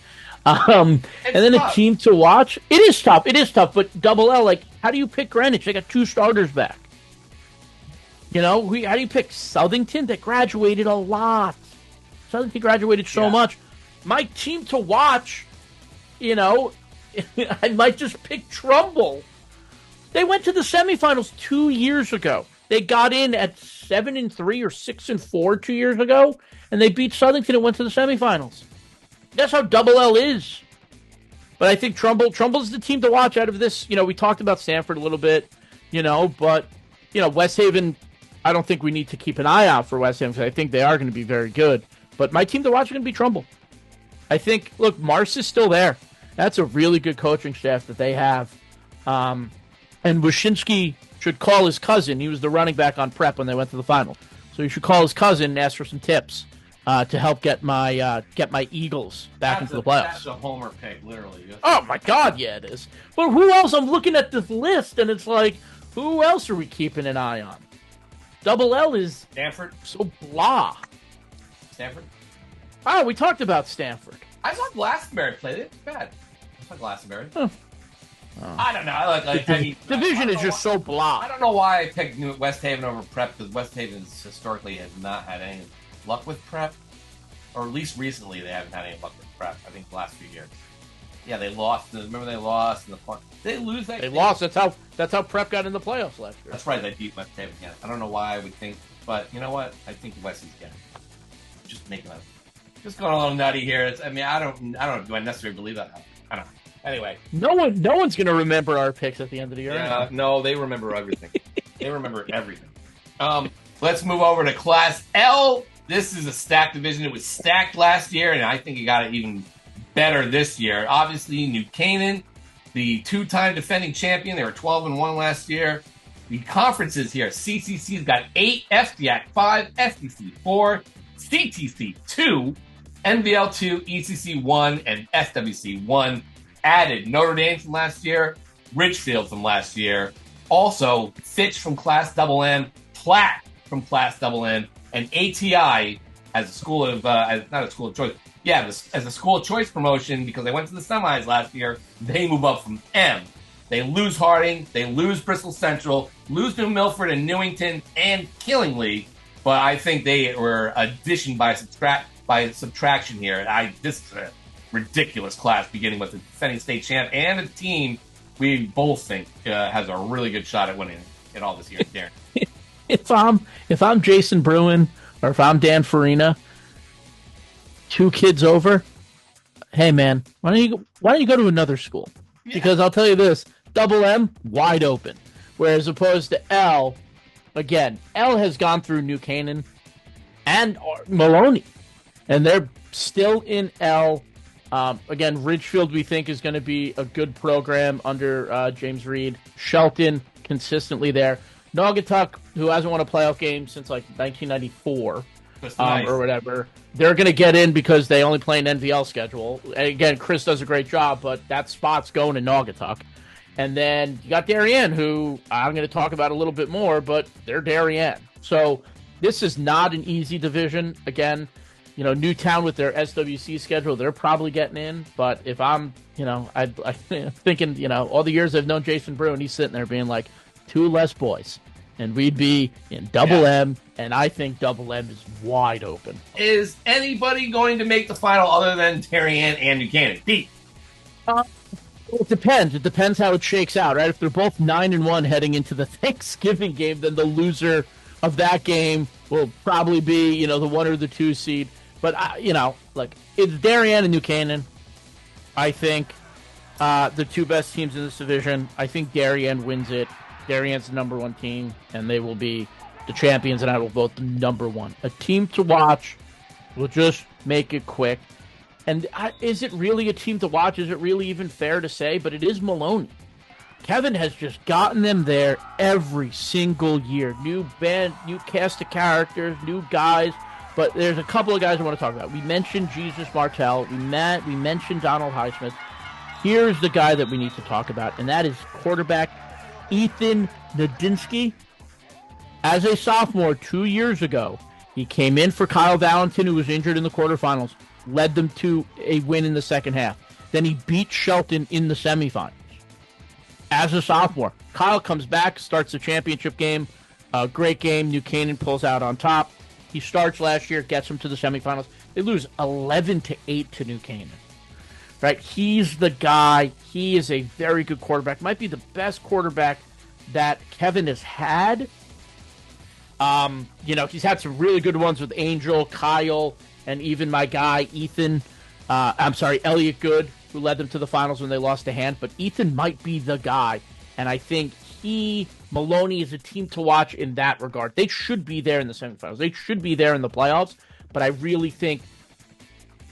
[SPEAKER 2] And then
[SPEAKER 1] tough.
[SPEAKER 2] a team to watch. It is tough. It is tough. But Double L, like, how do you pick Greenwich? They got 2 starters back. You know, how do you pick Southington? That graduated a lot. Southington graduated so much. My team to watch, you know, I might just pick Trumbull. They went to the semifinals 2 years ago. They got in at 7-3 or 6-4 2 years ago, and they beat Southington and went to the semifinals. That's how Double L is. But I think Trumbull's the team to watch out of this. You know, we talked about Stanford a little bit, you know, but, you know, West Haven, I don't think we need to keep an eye out for West Haven because I think they are going to be very good. But my team to watch is going to be Trumbull. I think, look, Mars is still there. That's a really good coaching staff that they have. And Wyszynski should call his cousin. He was the running back on prep when they went to the final. So he should call his cousin and ask for some tips to help get my Eagles back into the playoffs.
[SPEAKER 1] That's a homer pick, literally.
[SPEAKER 2] Oh, my God, yeah, it is. But who else? I'm looking at this list, and it's like, who else are we keeping an eye on? Double L is
[SPEAKER 1] Stanford.
[SPEAKER 2] So blah.
[SPEAKER 1] Stanford.
[SPEAKER 2] Oh, we talked about Stanford.
[SPEAKER 1] I saw Glastonbury play. It's bad. I saw Glastonbury.
[SPEAKER 2] Huh.
[SPEAKER 1] I don't know. I mean,
[SPEAKER 2] Division is just so blah.
[SPEAKER 1] I don't know why I picked West Haven over Prep because West Haven historically has not had any luck with Prep, or at least recently they haven't had any luck with Prep. I think the last few years. Yeah, they lost. Remember they lost in the final. They lose that.
[SPEAKER 2] They lost. That's how Prep got in the playoffs last year.
[SPEAKER 1] That's right. They beat West Haven again. I don't know why I would think, but you know what? I think West is getting. Just making up. Just going a little nutty here. I mean, I don't know. Do I necessarily believe that? I don't know. Anyway,
[SPEAKER 2] no one's going to remember our picks at the end of the year.
[SPEAKER 1] Yeah, no, they remember everything. They remember everything. Let's move over to Class L. This is a stacked division. It was stacked last year, and I think it got it even better this year. Obviously, New Canaan, the 2-time defending champion. They were 12-1 last year. The conferences here: CCC's got 8, FDIAC 5, SDC 4, CTC 2, NVL 2, ECC 1, and SWC 1. Added Notre Dame from last year, Ridgefield from last year, also Fitch from Class M, Platt from Class M, and ATI as a school of not a school of choice. Yeah, as a school of choice promotion because they went to the semis last year. They move up from M. They lose Harding, they lose Bristol Central, lose New Milford and Newington, and Killingly. But I think they were addition by subtraction here. This is a ridiculous class, beginning with the defending state champ and a team we both think has a really good shot at winning it all this year. Darren.
[SPEAKER 2] If I'm Jason Bruin or if I'm Dan Farina, 2 kids over, hey man, why don't you go to another school? Yeah. Because I'll tell you this, Double M wide open, whereas opposed to L, again, L has gone through New Canaan and Maloney, and they're still in L. Again, Ridgefield we think is going to be a good program under James Reed. Shelton consistently there. Naugatuck, who hasn't won a playoff game since like 1994 or whatever, they're going to get in because they only play an NVL schedule. And again, Chris does a great job, but that spot's going to Naugatuck. And then you got Darien, who I'm going to talk about a little bit more, but they're Darien. So this is not an easy division. Again, you know, Newtown with their SWC schedule, they're probably getting in. But if I'm, you know, I'm thinking, you know, all the years I've known Jason Bruin, he's sitting there being like, 2 less boys, and we'd be in Double M, and I think Double M is wide open.
[SPEAKER 1] Is anybody going to make the final other than Darien and New Canaan? Pete?
[SPEAKER 2] It depends. It depends how it shakes out, right? If they're both 9-1 heading into the Thanksgiving game, then the loser of that game will probably be, you know, the 1 or the 2 seed. But, you know, like, it's Darien and New Canaan. I think the 2 best teams in this division. I think Darien wins it. Darien's the number 1 team, and they will be the champions, and I will vote the number 1. A team to watch. We'll just make it quick. And is it really a team to watch? Is it really even fair to say? But it is Maloney. Kevin has just gotten them there every single year. New band, new cast of characters, new guys. But there's a couple of guys I want to talk about. We mentioned Jesus Martell. We mentioned Donald Highsmith. Here's the guy that we need to talk about, and that is quarterback Ethan Nadinsky. As a sophomore 2 years ago, he came in for Kyle Valentin, who was injured in the quarterfinals, led them to a win in the second half. Then he beat Shelton in the semifinals as a sophomore. Kyle comes back, starts the championship game. Great game. New Canaan pulls out on top. He starts last year, gets him to the semifinals. They lose 11-8 to New Canaan. Right? He's the guy. He is a very good quarterback. Might be the best quarterback that Kevin has had. He's had some really good ones with Angel, Kyle, and even my guy, Ethan. Elliot Good, who led them to the finals when they lost a hand. But Ethan might be the guy. And I think Maloney is a team to watch in that regard. They should be there in the semifinals. They should be there in the playoffs. But I really think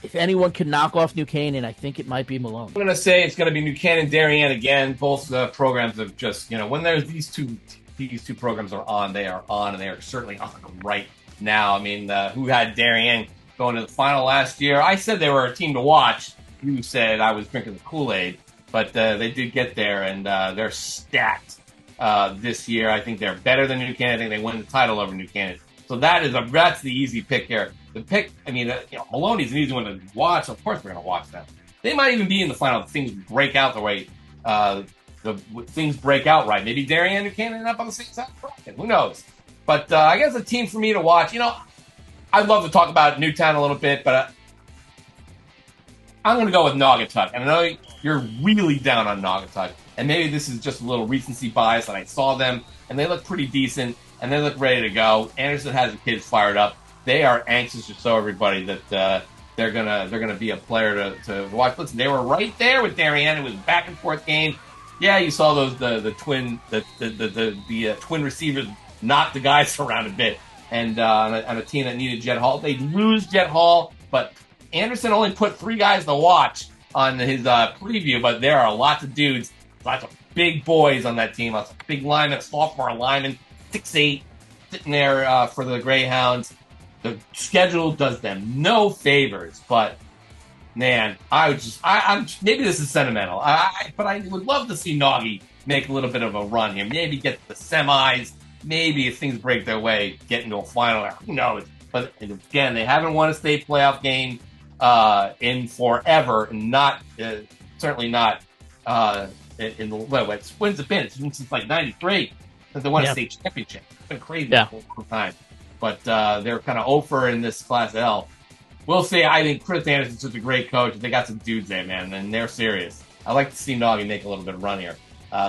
[SPEAKER 2] if anyone can knock off New Canaan, I think it might be Maloney.
[SPEAKER 1] I'm going to say it's going to be New Canaan, Darien again. Both programs have just, when there's these two programs are on, they are on, and they are certainly on right now. I mean, who had Darien going to the final last year? I said they were a team to watch. You said I was drinking the Kool-Aid, but they did get there, and they're stacked this year. I think they're better than New Canaan. I think they win the title over New Canaan. So that's the easy pick here. The pick, Maloney's an easy one to watch. Of course, we're going to watch them. They might even be in the final if things break out the way things break out right. Maybe Darien and New Canaan end up on the same side of the bracket. Who knows? But I guess a team for me to watch. I'd love to talk about Newtown a little bit, but I'm going to go with Naugatuck. And I know you're really down on Naugatuck, and maybe this is just a little recency bias, and I saw them, and they look pretty decent, and they look ready to go. Anderson has the kids fired up. They are anxious to show everybody that they're gonna be a player to watch. Listen, they were right there with Darien. It was a back and forth game. Yeah, you saw those the twin receivers knock the guys around a bit, and on a team that needed Jet Hall, they lose Jet Hall, but Anderson only put 3 guys to watch on his preview. But there are lots of dudes, lots of big boys on that team, lots of big linemen, sophomore linemen, 6'8", sitting there for the Greyhounds. The schedule does them no favors, but man, I'm maybe this is sentimental, but I would love to see Naughty make a little bit of a run here. Maybe get to the semis. Maybe if things break their way, get into a final. Who knows? But again, they haven't won a state playoff game in forever, and certainly not in the when's it been? It's been since like '93 since they won a state championship. It's been crazy for a long time. But they're kind of over in this Class L. We'll see. I think Chris Anderson's such a great coach. They got some dudes there, man, and they're serious. I like to see Noggy make a little bit of run here.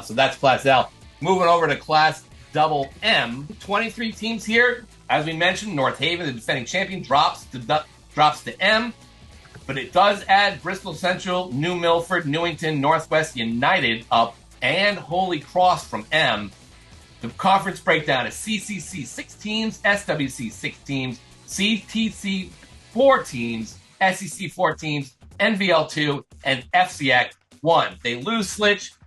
[SPEAKER 1] So that's Class L. Moving over to Class Double M. 23 teams here. As we mentioned, North Haven, the defending champion, drops to M. But it does add Bristol Central, New Milford, Newington, Northwest United up, and Holy Cross from M. The conference breakdown is CCC 6 teams, SWC 6 teams, CTC 4 teams, SEC 4 teams, NVL 2, and FCIAC 1. They lose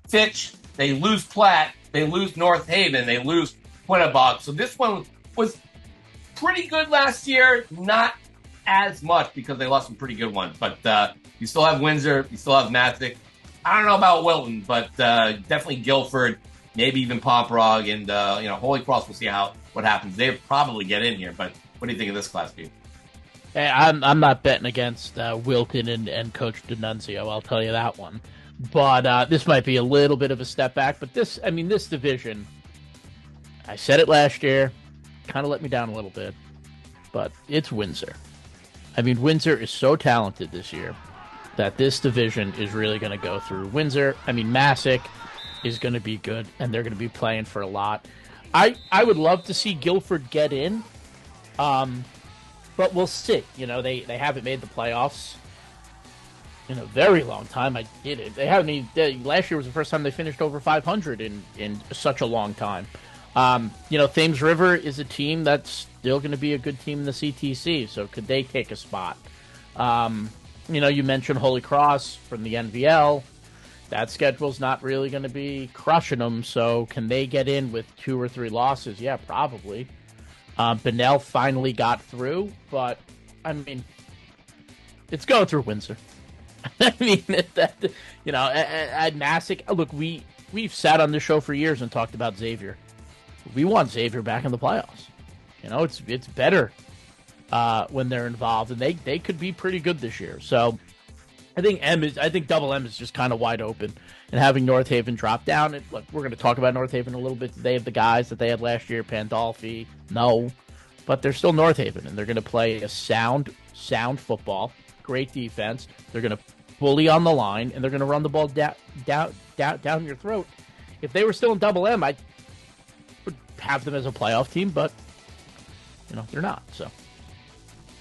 [SPEAKER 1] Fitch, they lose Platte, they lose North Haven, they lose Quinnebog. So this one was pretty good last year, not as much because they lost some pretty good ones. But you still have Windsor, you still have Mathick. I don't know about Wilton, but definitely Guilford. Maybe even Pomperaug and Holy Cross. We'll see what happens. They probably get in here, but what do you think of this class, Pete?
[SPEAKER 2] Hey, I'm not betting against Wilton and Coach D'Annunzio. I'll tell you that one. But this might be a little bit of a step back. But this division, I said it last year, kind of let me down a little bit. But it's Windsor. Windsor is so talented this year that this division is really going to go through Windsor. Massac is going to be good, and they're going to be playing for a lot. I would love to see Guilford get in, but we'll see. They haven't made the playoffs in a very long time. They haven't. Last year was the first time they finished over 500 in such a long time. Thames River is a team that's still going to be a good team in the CTC, so could they take a spot? You mentioned Holy Cross from the NVL. That schedule's not really going to be crushing them, so can they get in with 2 or 3 losses? Yeah, probably. Bunnell finally got through, but, it's going through Windsor. At Massac, look, we've sat on this show for years and talked about Xavier. We want Xavier back in the playoffs. It's better when they're involved, and they could be pretty good this year. So I think double M is just kind of wide open, and having North Haven drop down. And look, we're going to talk about North Haven a little bit. They have the guys that they had last year, Pandolfi. No, but they're still North Haven, and they're going to play a sound football, great defense. They're going to bully on the line, and they're going to run the ball down your throat. If they were still in double M, I would have them as a playoff team, but they're not. So.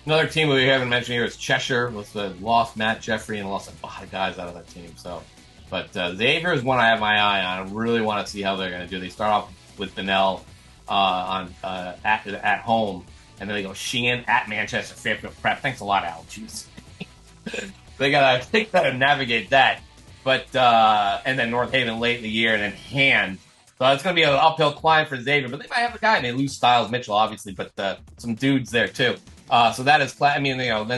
[SPEAKER 1] Another team we haven't mentioned here is Cheshire. Lost Matt Jeffrey and lost a lot of guys out of that team. So, but Xavier is one I have my eye on. I really want to see how they're going to do. They start off with Benell at home, and then they go Sheehan at Manchester Fairfield Prep. Thanks a lot, Al. Jeez. they gotta navigate that. But and then North Haven late in the year, and then Hand. So it's going to be an uphill climb for Xavier, but they might have a guy. They lose Styles Mitchell, obviously, but some dudes there too. So that is, then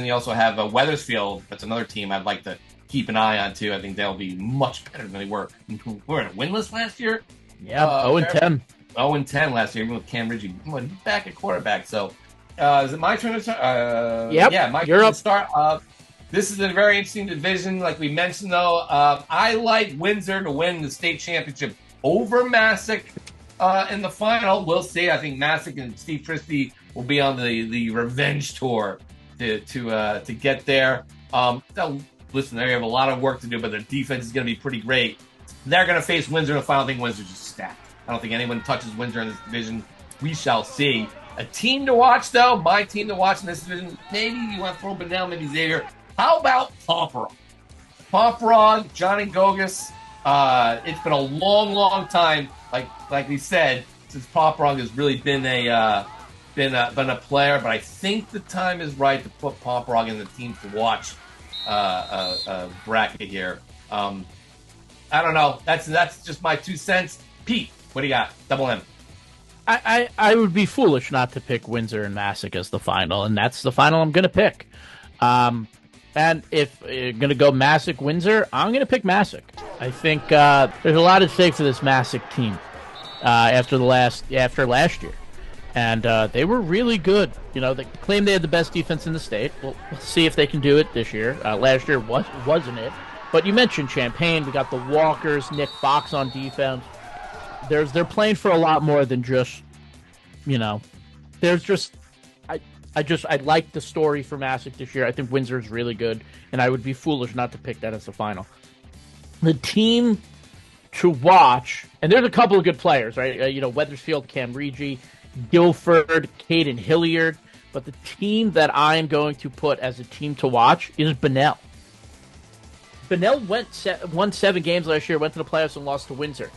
[SPEAKER 1] you also have Weathersfield. That's another team I'd like to keep an eye on too. I think they'll be much better than they were. We were winless last year.
[SPEAKER 2] Yeah, 0-10.
[SPEAKER 1] 0-10 last year, even with Cam Ridgey back at quarterback. So is it my turn to start?
[SPEAKER 2] Yep.
[SPEAKER 1] Yeah, my turn to start. This is a very interesting division. Like we mentioned, though, I like Windsor to win the state championship over Massac in the final. We'll see. I think Massac and Steve Christie will be on the revenge tour to get there. Listen, they have a lot of work to do, but their defense is going to be pretty great. They're going to face Windsor in the final. I think Windsor's just stacked. I don't think anyone touches Windsor in this division. We shall see. A team to watch, though, my team to watch in this division, maybe you want to throw Benell, maybe Xavier. How about Pomperaug? Pomperaug, Johnny Gogus. It's been a long, long time, like we said, since Pomperaug has really been a player. But I think the time is right to put Pomperaug in the team to watch bracket here. I don't know. That's just my 2 cents. Pete, what do you got? Double M.
[SPEAKER 2] I would be foolish not to pick Windsor and Massac as the final, and that's the final I'm going to pick. And if you're going to go Massac-Windsor, I'm going to pick Massac. I think there's a lot at stake for this Massac team after last year. And they were really good. They claimed they had the best defense in the state. We'll see if they can do it this year. Last year wasn't it. But you mentioned Champaign. We got the Walkers, Nick Fox on defense. They're playing for a lot more than just, there's just, I like the story for Massac this year. I think Windsor is really good, and I would be foolish not to pick that as the final. The team to watch, and there's a couple of good players, right? Weathersfield, Cam Regi, Guilford, Caden Hilliard, but the team that I am going to put as a team to watch is Benell. Benell won 7 games last year, went to the playoffs and lost to Windsor.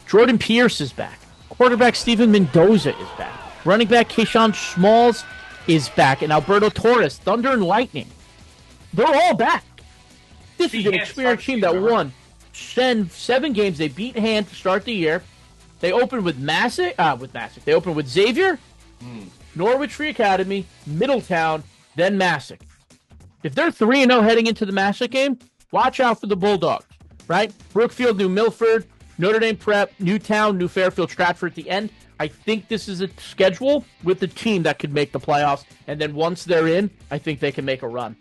[SPEAKER 2] Jordan Pierce is back. Quarterback Steven Mendoza is back. Running back Keyshawn Smalls is back. And Alberto Torres, Thunder and Lightning. They're all back. This is an experienced team that won 7 games. They beat Hand to start the year. They opened with Massac. They opened with Xavier, Norwich Free Academy, Middletown, then Massac. If they're 3-0 heading into the Massac game, watch out for the Bulldogs, right? Brookfield, New Milford, Notre Dame Prep, Newtown, New Fairfield, Stratford at the end. I think this is a schedule with a team that could make the playoffs, and then once they're in, I think they can make a run.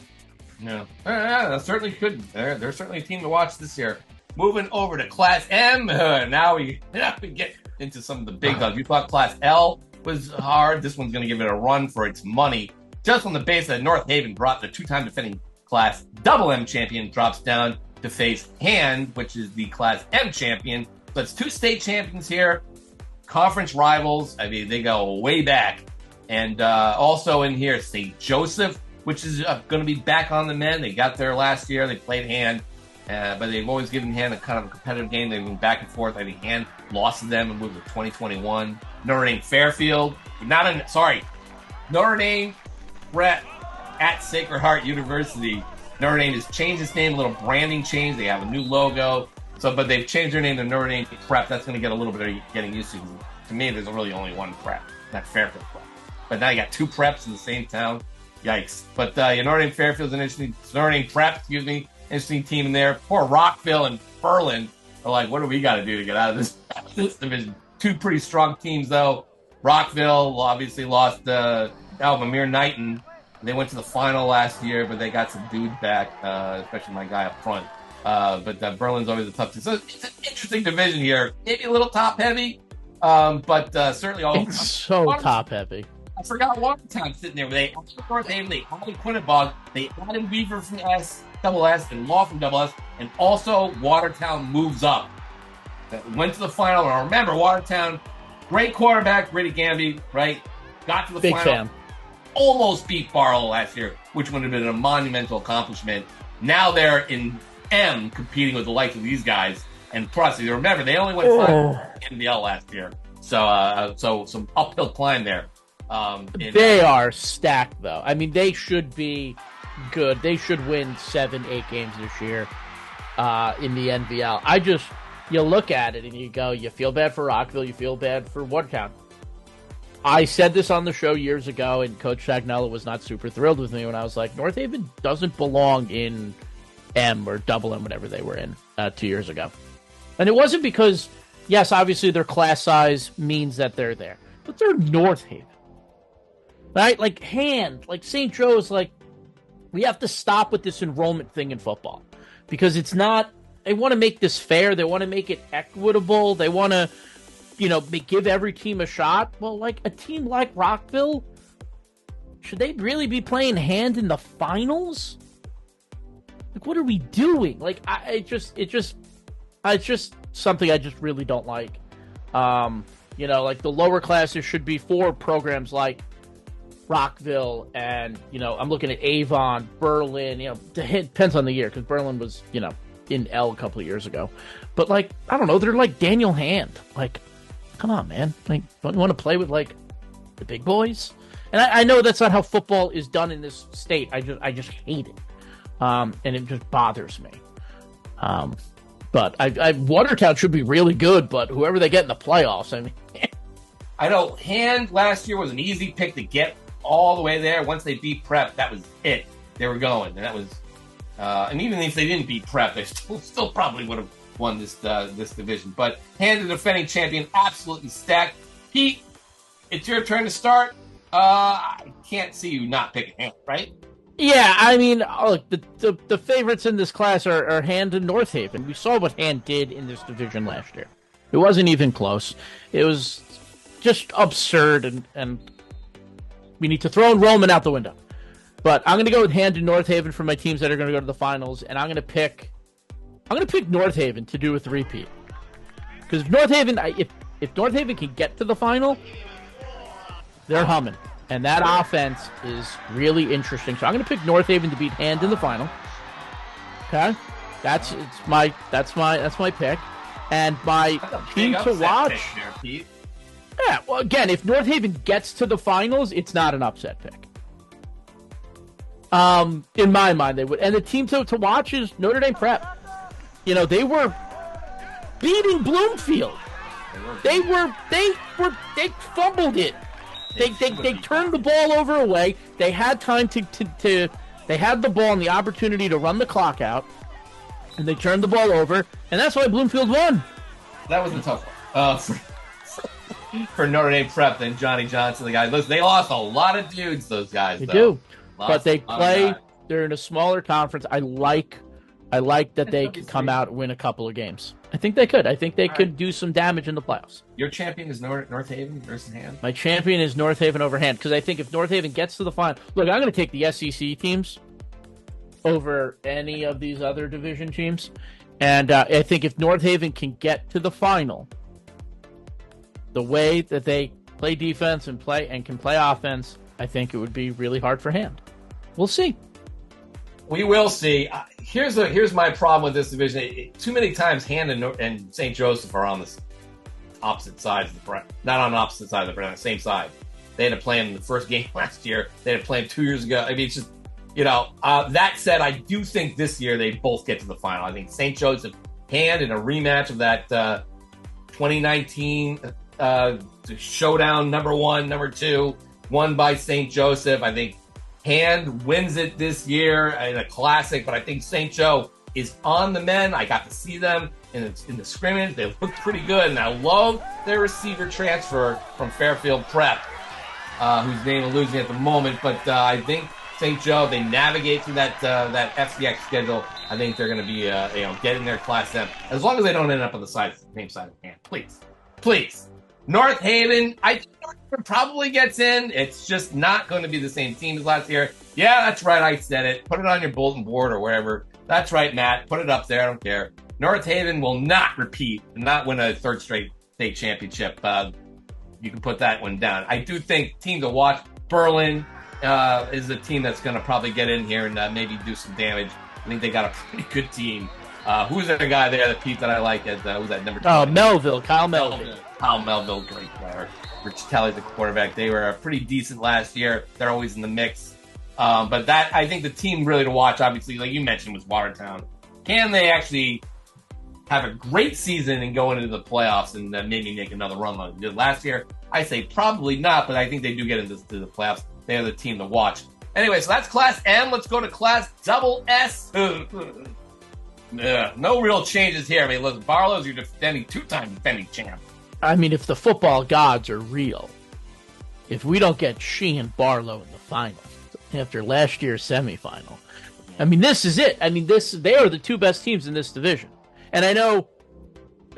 [SPEAKER 1] Yeah, that certainly could. They're certainly a team to watch this year. Moving over to Class M, now we get into some of the big guns. You thought Class L was hard. This one's going to give it a run for its money. Just on the base that North Haven brought the 2-time defending Class Double M champion drops down to face Hand, which is the Class M champion. So it's 2 state champions here, conference rivals. I mean, they go way back. And also in here, St. Joseph, which is going to be back on the men. They got there last year. They played Hand, but they've always given Hand a kind of a competitive game. They've been back and forth. I think Hand lost to them and moved to 2021. Notre Dame Fairfield. Notre Dame Prep at Sacred Heart University. Notre Dame has changed its name, a little branding change. They have a new logo. But they've changed their name to Notre Dame Prep. That's going to get a little bit of getting used to. To me, there's really only one prep, not Fairfield Prep. But now you got 2 preps in the same town. Yikes. But Notre Dame Fairfield's an interesting, Notre Dame Prep, interesting team in there. Poor Rockville and Furlan are like, what do we got to do to get out of this division? 2 pretty strong teams, though. Rockville obviously lost Alvamir Knighton They went to the final last year, but they got some dudes back, especially my guy up front. But Berlin's always a tough team. So it's an interesting division here. Maybe a little top-heavy, but certainly all...
[SPEAKER 2] It's so top-heavy.
[SPEAKER 1] I forgot Watertown sitting there. They added Northaven, they added Quinnebog, they added Weaver from Double S, and Law from Double S, and also Watertown moves up. Went to the final, and I remember Watertown, great quarterback, Brady Gamby, right? Got to the
[SPEAKER 2] Big
[SPEAKER 1] final.
[SPEAKER 2] fan.
[SPEAKER 1] Almost beat Barlow last year, which would have been a monumental accomplishment. Now they're in M, competing with the likes of these guys. And plus, you remember, they only went 5 in NBL last year. So some uphill climb there.
[SPEAKER 2] They are stacked, though. I mean, they should be good. They should win 7-8 games this year in the NBL. You look at it and you go, you feel bad for Rockville, you feel bad for Watertown. I said this on the show years ago, and Coach Shagnella was not super thrilled with me when I was like, North Haven doesn't belong in M or Double M, whatever they were in 2 years ago. And it wasn't because, yes, obviously their class size means that they're there, but they're North Haven. Right? Like St. Joe's, we have to stop with this enrollment thing in football because it's not, they want to make this fair. They want to make it equitable. They want to, give every team a shot. Well, a team like Rockville, should they really be playing hand in the finals? What are we doing? It's just something I just really don't like. The lower classes should be for programs like Rockville and, I'm looking at Avon, Berlin, it depends on the year because Berlin was, in L a couple of years ago. But, I don't know, they're like Daniel Hand. Come on, man. Don't you want to play with, the big boys? And I know that's not how football is done in this state. I just hate it. And it just bothers me. But Watertown should be really good, but whoever they get in the playoffs, I mean...
[SPEAKER 1] I know Hand last year was an easy pick to get all the way there. Once they beat Prep, that was it. They were going, and that was... and even if they didn't beat Prep, they still probably would have won this division. But Hand, the defending champion, absolutely stacked. Pete, it's your turn to start. I can't see you not picking Hand, right?
[SPEAKER 2] Yeah, I mean, look, the favorites in this class are Hand and North Haven. We saw what Hand did in this division last year. It wasn't even close. It was just absurd, and we need to throw enrollment out the window. But I'm going to go with Hand and North Haven for my teams that are going to go to the finals, and I'm going to pick North Haven to do a three-peat. Because if North Haven can get to the final, they're humming. And that offense is really interesting. So I'm going to pick North Haven to beat Hand in the final. Okay, that's my pick, and my team to watch.
[SPEAKER 1] There,
[SPEAKER 2] yeah, well, again, if North Haven gets to the finals, it's not an upset pick. In my mind, they would. And the team to watch is Notre Dame Prep. They were beating Bloomfield. They fumbled it. They turned the ball over away. They had time to they had the ball and the opportunity to run the clock out, and they turned the ball over, and that's why Bloomfield won.
[SPEAKER 1] That was a tough one for Notre Dame Prep. Then Johnny Johnson, the guy. Listen, they lost a lot of dudes. Those guys,
[SPEAKER 2] they
[SPEAKER 1] though.
[SPEAKER 2] do, but they play. They're in a smaller conference. I like that they could come out and win a couple of games. I think they could. I think they could do some damage in the playoffs.
[SPEAKER 1] Your champion is North Haven versus Hand?
[SPEAKER 2] My champion is North Haven over Hand, because I think if North Haven gets to the final... Look, I'm going to take the SEC teams over any of these other division teams. And I think if North Haven can get to the final, the way that they play defense and can play offense, I think it would be really hard for Hand. We'll see.
[SPEAKER 1] We will see. Here's my problem with this division. Too many times Hand and St. Joseph are on the opposite sides of the bracket. Not on the opposite side of the bracket, on the same side. They had to play him in the first game last year. They had to play him 2 years ago. I mean, it's just, that said, I do think this year they both get to the final. I think St. Joseph Hand in a rematch of that 2019 showdown, number 1, number 2, won by St. Joseph. I think Hand wins it this year in a classic, but I think St. Joe is on the mend. I got to see them in the scrimmage. They look pretty good, and I love their receiver transfer from Fairfield Prep, whose name eludes me at the moment. But I think St. Joe, they navigate through that FCX schedule. I think they're going to be getting their Class M, as long as they don't end up on the same side of the hand. Please. North Haven, I think North Haven probably gets in. It's just not going to be the same team as last year. Yeah, that's right. I said it. Put it on your bulletin board or wherever. That's right, Matt. Put it up there. I don't care. North Haven will not repeat and not win a third straight state championship. You can put that one down. I do think team to watch, Berlin is a team that's going to probably get in here and maybe do some damage. I think they got a pretty good team. Who's that guy there, the Pete that I like? Who's that number 2?
[SPEAKER 2] Oh, Melville, Kyle Melville.
[SPEAKER 1] Kyle Melville, great player. Rich Telly's the quarterback. They were pretty decent last year. They're always in the mix. But that, I think the team really to watch, obviously, like you mentioned, was Watertown. Can they actually have a great season and go into the playoffs and maybe make another run like they did last year? I say probably not, but I think they do get into the playoffs. They are the team to watch. Anyway, so that's Class M. Let's go to Class Double S. No real changes here. I mean, look, Barlow's your two-time defending champ.
[SPEAKER 2] I mean, if the football gods are real, if we don't get Sheehan Barlow in the final after last year's semifinal, I mean, this is it. I mean, they are the two best teams in this division. And I know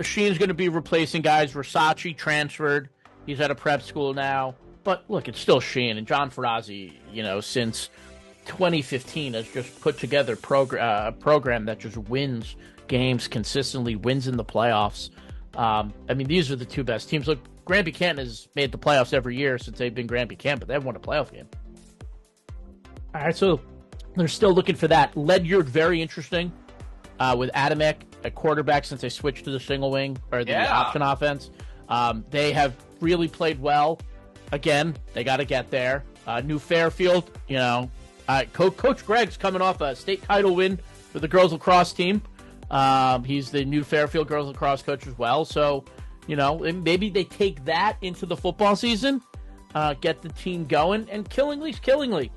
[SPEAKER 2] Sheehan's going to be replacing guys. Versace transferred. He's at a prep school now. But look, it's still Sheehan. And John Ferrazzi, since 2015 has just put together a program that just wins games consistently, wins in the playoffs. I mean, these are the two best teams. Look, Grand Buchanan has made the playoffs every year since they've been Grand Buchanan, but they haven't won a playoff game. All right, so they're still looking for that. Ledyard, very interesting with Adamek at quarterback since they switched to the single wing or the option offense. They have really played well. Again, they got to get there. New Fairfield, Coach Gregg's coming off a state title win for the girls lacrosse team. He's the new Fairfield girls lacrosse coach as well. So, maybe they take that into the football season, get the team going, and Killingly's Killingly.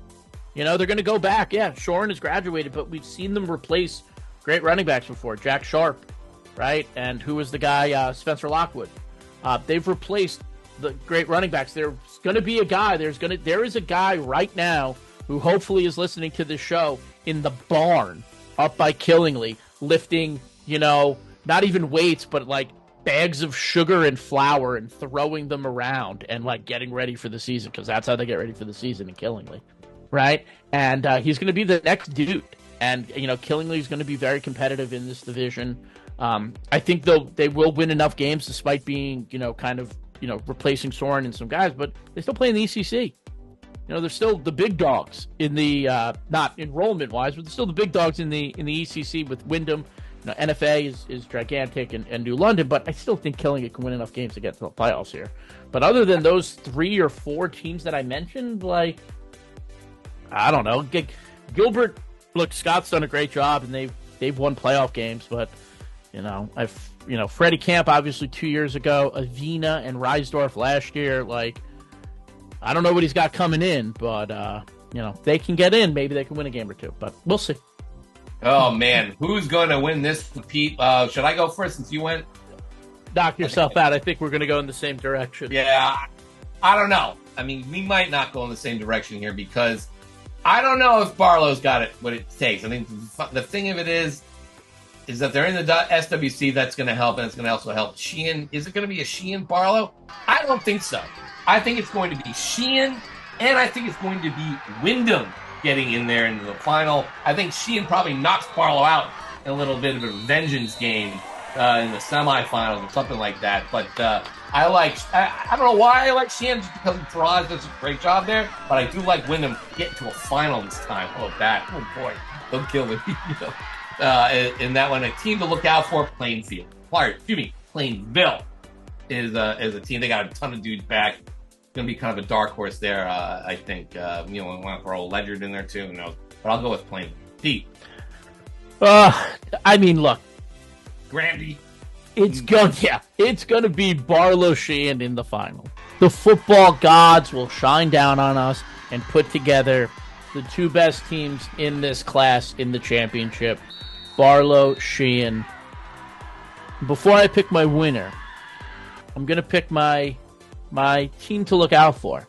[SPEAKER 2] They're going to go back. Yeah, Shoren has graduated, but we've seen them replace great running backs before. Jack Sharp, right? And who was the guy? Spencer Lockwood. They've replaced the great running backs. There's going to be a guy. There is a guy right now who hopefully is listening to this show in the barn up by Killingly, lifting, not even weights, but like bags of sugar and flour and throwing them around and like getting ready for the season, because that's how they get ready for the season in Killingly, right? And he's going to be the next dude. And, Killingly is going to be very competitive in this division. I think they will win enough games despite being, replacing Soren and some guys, but they still play in the ECC. They're still the big dogs in the, not enrollment-wise, but they're still the big dogs in the ECC with Wyndham. NFA is gigantic and New London, but I still think Killingly can win enough games to get to the playoffs here. But other than those 3 or 4 teams that I mentioned, like, I don't know. Gilbert, look, Scott's done a great job, and they've won playoff games, but, Freddie Camp, obviously 2 years ago, Avena and Reisdorf last year, like, I don't know what he's got coming in, but, they can get in. Maybe they can win a game or two, but we'll see.
[SPEAKER 1] Oh, man. Who's going to win this, Pete? Should I go first since you went?
[SPEAKER 2] Knock yourself out. I think we're going to go in the same direction.
[SPEAKER 1] Yeah, I don't know. I mean, we might not go in the same direction here because I don't know if Barlow's got what it takes. I think the thing of it is that they're in the SWC. That's going to help, and it's going to also help Sheehan. Is it going to be a Sheehan Barlow? I don't think so. I think it's going to be Sheehan, and I think it's going to be Wyndham getting in there into the final. I think Sheehan probably knocks Barlow out in a little bit of a vengeance game in the semifinals or something like that. But I don't know why I like Sheehan, just because Faraz does a great job there, but I do like Wyndham getting to a final this time. Oh, that. Oh, boy. Don't kill me. In that one, a team to look out for, Plainville is a team. They got a ton of dudes back. Going to be kind of a dark horse there, I think. We want for old Ledyard in there too. Who knows? But I'll go with Plainville. Pete.
[SPEAKER 2] I mean, look.
[SPEAKER 1] Grandy.
[SPEAKER 2] It's going to be Barlow Sheehan in the final. The football gods will shine down on us and put together the two best teams in this class in the championship. Barlow, Sheehan. Before I pick my winner, I'm going to pick my team to look out for.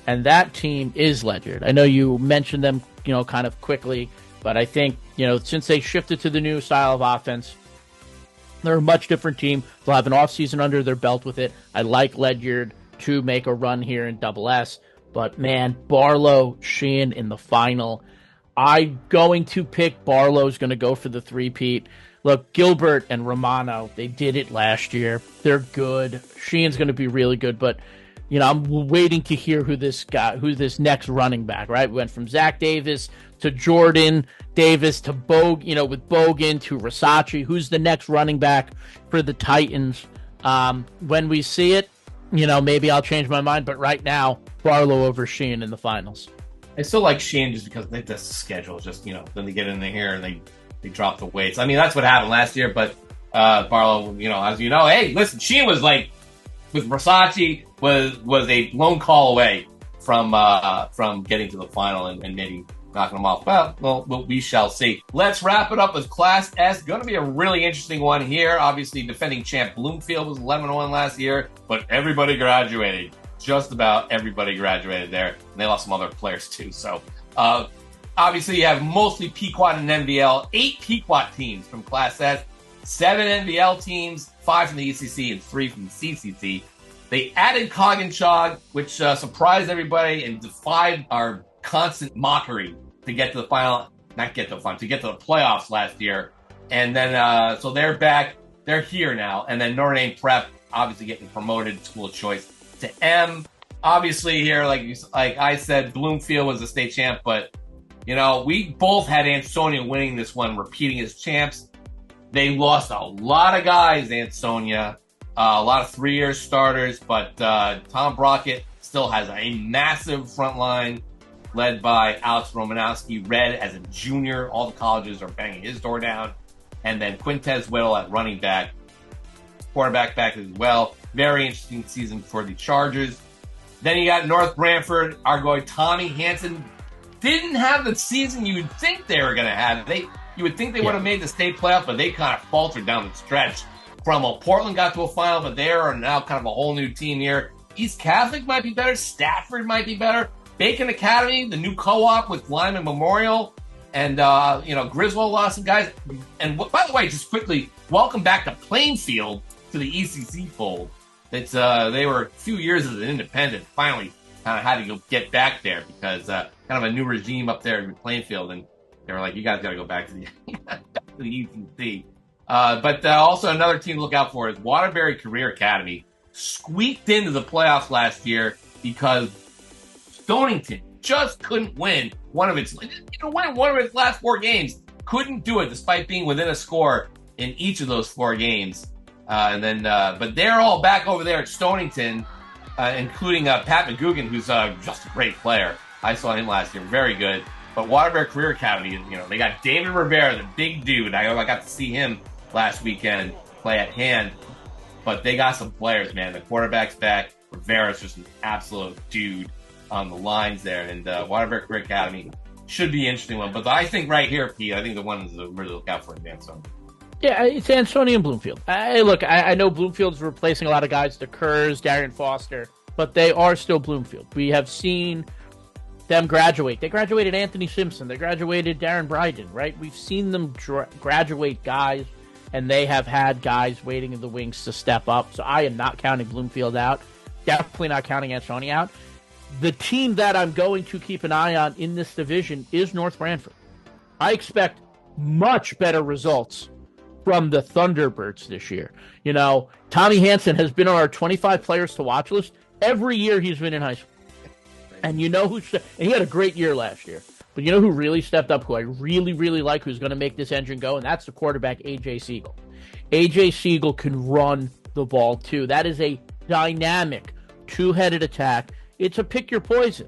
[SPEAKER 2] and that team is Ledyard. I know you mentioned them, kind of quickly, but I think, since they shifted to the new style of offense, they're a much different team. They'll have an offseason under their belt with it. I like Ledyard to make a run here in Double S, but man, Barlow, Sheehan in the final. I'm going to pick Barlow's going to go for the three-peat. Look, Gilbert and Romano, they did it last year. They're good. Sheehan's going to be really good, but I'm waiting to hear who's this next running back, right? We went from Zach Davis to Jordan Davis to with Bogan to Rasachi. Who's the next running back for the Titans? When we see it, maybe I'll change my mind, but right now, Barlow over Sheehan in the finals.
[SPEAKER 1] I still like Sheehan just because the schedule is just, then they get in here and they drop the weights. I mean, that's what happened last year, but Barlow, as you know, hey, listen, Sheehan was like, with Rasachi, was a lone call away from getting to the final and maybe knocking them off. Well, we shall see. Let's wrap it up with Class S. Going to be a really interesting one here. Obviously, defending champ Bloomfield was 11-1 last year, but everybody graduated. Just about everybody graduated there. And they lost some other players too. So, obviously, you have mostly Pequot and NBL. 8 Pequot teams from Class S. 7 NBL teams, 5 from the ECC and 3 from the CCC. They added Coggin-Chog, which surprised everybody and defied our constant mockery to get to the final, to get to the playoffs last year. And then, so they're back. They're here now. And then Notre Dame Prep, obviously getting promoted, school of choice, to M. Obviously here, like I said, Bloomfield was the state champ, but, we both had Ansonia winning this one, repeating as champs. They lost a lot of guys, Ansonia, a lot of 3-year starters, but Tom Brockett still has a massive front line led by Alex Romanowski, Red as a junior. All the colleges are banging his door down. And then Quintez Whittle at running back, quarterback back as well. Very interesting season for the Chargers. Then you got North Branford, our guy Tommy Hansen. Didn't have the season you would think they were going to have. You would think they would have made the state playoff, but they kind of faltered down the stretch. Portland got to a final, but they are now kind of a whole new team here. East Catholic might be better. Stafford might be better. Bacon Academy, the new co-op with Lyman Memorial. And, Griswold lost some guys. And by the way, just quickly, welcome back to Plainfield to the ECC fold. It's they were a few years as an independent. Finally, kind of had to go get back there because kind of a new regime up there in Plainfield, and they were like, "You guys got to go back to the ECC." But also another team to look out for is Waterbury Career Academy. Squeaked into the playoffs last year because Stonington just couldn't win one of its last 4 games. Couldn't do it despite being within a score in each of those 4 games. But they're all back over there at Stonington, including Pat McGugan, who's just a great player. I saw him last year, very good. But Waterbury Career Academy, they got David Rivera, the big dude. I got to see him last weekend play at hand. But they got some players, man. The quarterback's back. Rivera's just an absolute dude on the lines there. And Waterbury Career Academy should be an interesting one. But I think right here, Pete, I think the one to really look out for is Ansonia.
[SPEAKER 2] Yeah, it's Ansonia and Bloomfield. I know Bloomfield's replacing a lot of guys, the Kerrs, Darian Foster, but they are still Bloomfield. We have seen them graduate. They graduated Anthony Simpson. They graduated Darren Bryden, right? We've seen them graduate guys, and they have had guys waiting in the wings to step up. So I am not counting Bloomfield out. Definitely not counting Ansonia out. The team that I'm going to keep an eye on in this division is North Branford. I expect much better results from the Thunderbirds this year. Tommy Hansen has been on our 25 players to watch list every year he's been in high school. And and he had a great year last year. But who really stepped up, who I really, really like, who's going to make this engine go, and that's the quarterback, A.J. Siegel. A.J. Siegel can run the ball, too. That is a dynamic, two-headed attack. It's a pick your poison,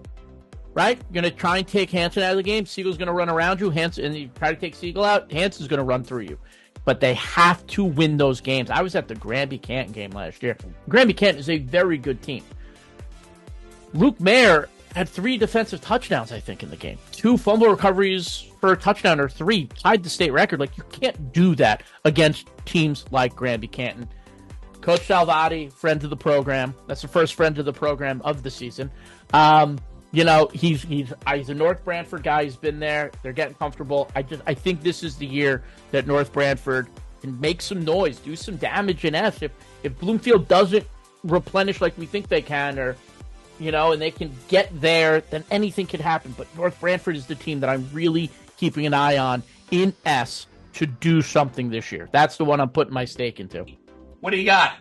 [SPEAKER 2] right? You're going to try and take Hansen out of the game. Siegel's going to run around you. And you try to take Siegel out, Hansen's going to run through you. But they have to win those games. I was at the Granby-Canton game last year. Granby-Canton is a very good team. Luke Mayer had 3 defensive touchdowns, I think, in the game. 2 fumble recoveries for a touchdown, or 3, tied the state record. You can't do that against teams like Granby-Canton. Coach Salvati, friend of the program. That's the first friend of the program of the season. He's a North Branford guy. He's been there. They're getting comfortable. I think this is the year that North Branford can make some noise, do some damage in S. If Bloomfield doesn't replenish like we think they can, or and they can get there, then anything could happen. But North Branford is the team that I'm really keeping an eye on in S to do something this year. That's the one I'm putting my stake into.
[SPEAKER 1] What do you got?